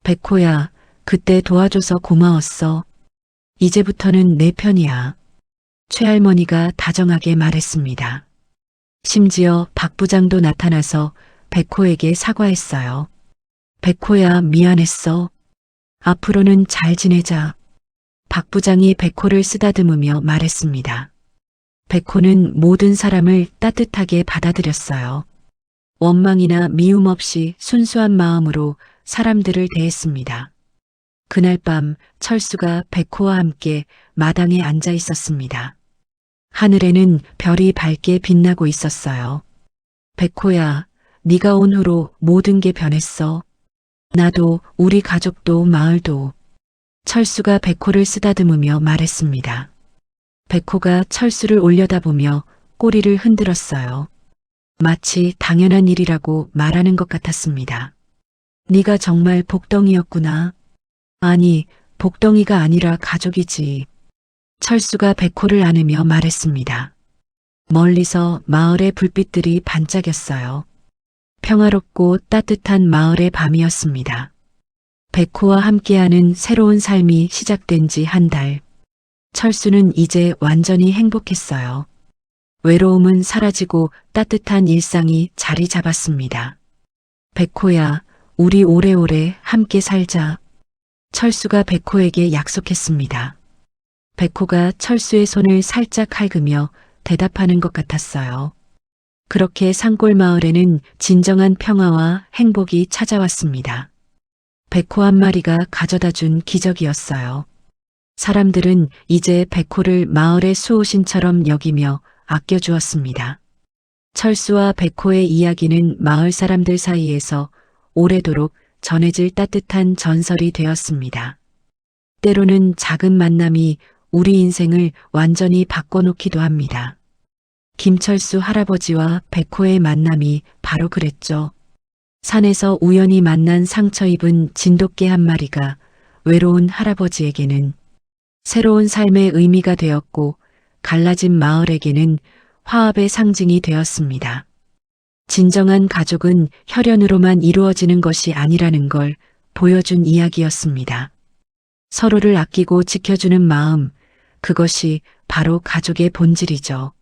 백호야, 그때 도와줘서 고마웠어. 이제부터는 내 편이야. 최할머니가 다정하게 말했습니다. 심지어 박 부장도 나타나서 백호에게 사과했어요. 백호야, 미안했어. 앞으로는 잘 지내자. 박 부장이 백호를 쓰다듬으며 말했습니다. 백호는 모든 사람을 따뜻하게 받아들였어요. 원망이나 미움 없이 순수한 마음으로 사람들을 대했습니다. 그날 밤 철수가 백호와 함께 마당에 앉아 있었습니다. 하늘에는 별이 밝게 빛나고 있었어요. 백호야, 네가 온 후로 모든 게 변했어. 나도, 우리 가족도, 마을도. 철수가 백호를 쓰다듬으며 말했습니다. 백호가 철수를 올려다보며 꼬리를 흔들었어요. 마치 당연한 일이라고 말하는 것 같았습니다. 네가 정말 복덩이였구나. 아니, 복덩이가 아니라 가족이지. 철수가 백호를 안으며 말했습니다. 멀리서 마을의 불빛들이 반짝였어요. 평화롭고 따뜻한 마을의 밤이었습니다. 백호와 함께하는 새로운 삶이 시작된 지 한 달. 철수는 이제 완전히 행복했어요. 외로움은 사라지고 따뜻한 일상이 자리 잡았습니다. 백호야, 우리 오래오래 함께 살자. 철수가 백호에게 약속했습니다. 백호가 철수의 손을 살짝 핥으며 대답하는 것 같았어요. 그렇게 산골 마을에는 진정한 평화와 행복이 찾아왔습니다. 백호 한 마리가 가져다 준 기적이었어요. 사람들은 이제 백호를 마을의 수호신처럼 여기며 아껴주었습니다. 철수와 백호의 이야기는 마을 사람들 사이에서 오래도록 전해질 따뜻한 전설이 되었습니다. 때로는 작은 만남이 우리 인생을 완전히 바꿔놓기도 합니다. 김철수 할아버지와 백호의 만남이 바로 그랬죠. 산에서 우연히 만난 상처 입은 진돗개 한 마리가 외로운 할아버지에게는 새로운 삶의 의미가 되었고 갈라진 마을에게는 화합의 상징이 되었습니다. 진정한 가족은 혈연으로만 이루어지는 것이 아니라는 걸 보여준 이야기였습니다. 서로를 아끼고 지켜주는 마음, 그것이 바로 가족의 본질이죠.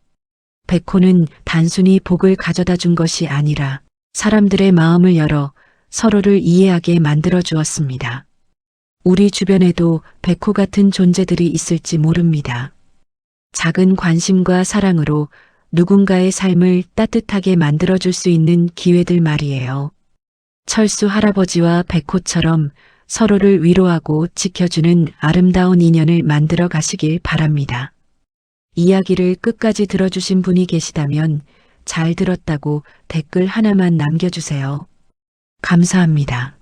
백호는 단순히 복을 가져다 준 것이 아니라 사람들의 마음을 열어 서로를 이해하게 만들어 주었습니다. 우리 주변에도 백호 같은 존재들이 있을지 모릅니다. 작은 관심과 사랑으로 누군가의 삶을 따뜻하게 만들어줄 수 있는 기회들 말이에요. 철수 할아버지와 백호처럼 서로를 위로하고 지켜주는 아름다운 인연을 만들어 가시길 바랍니다. 이야기를 끝까지 들어주신 분이 계시다면 잘 들었다고 댓글 하나만 남겨주세요. 감사합니다.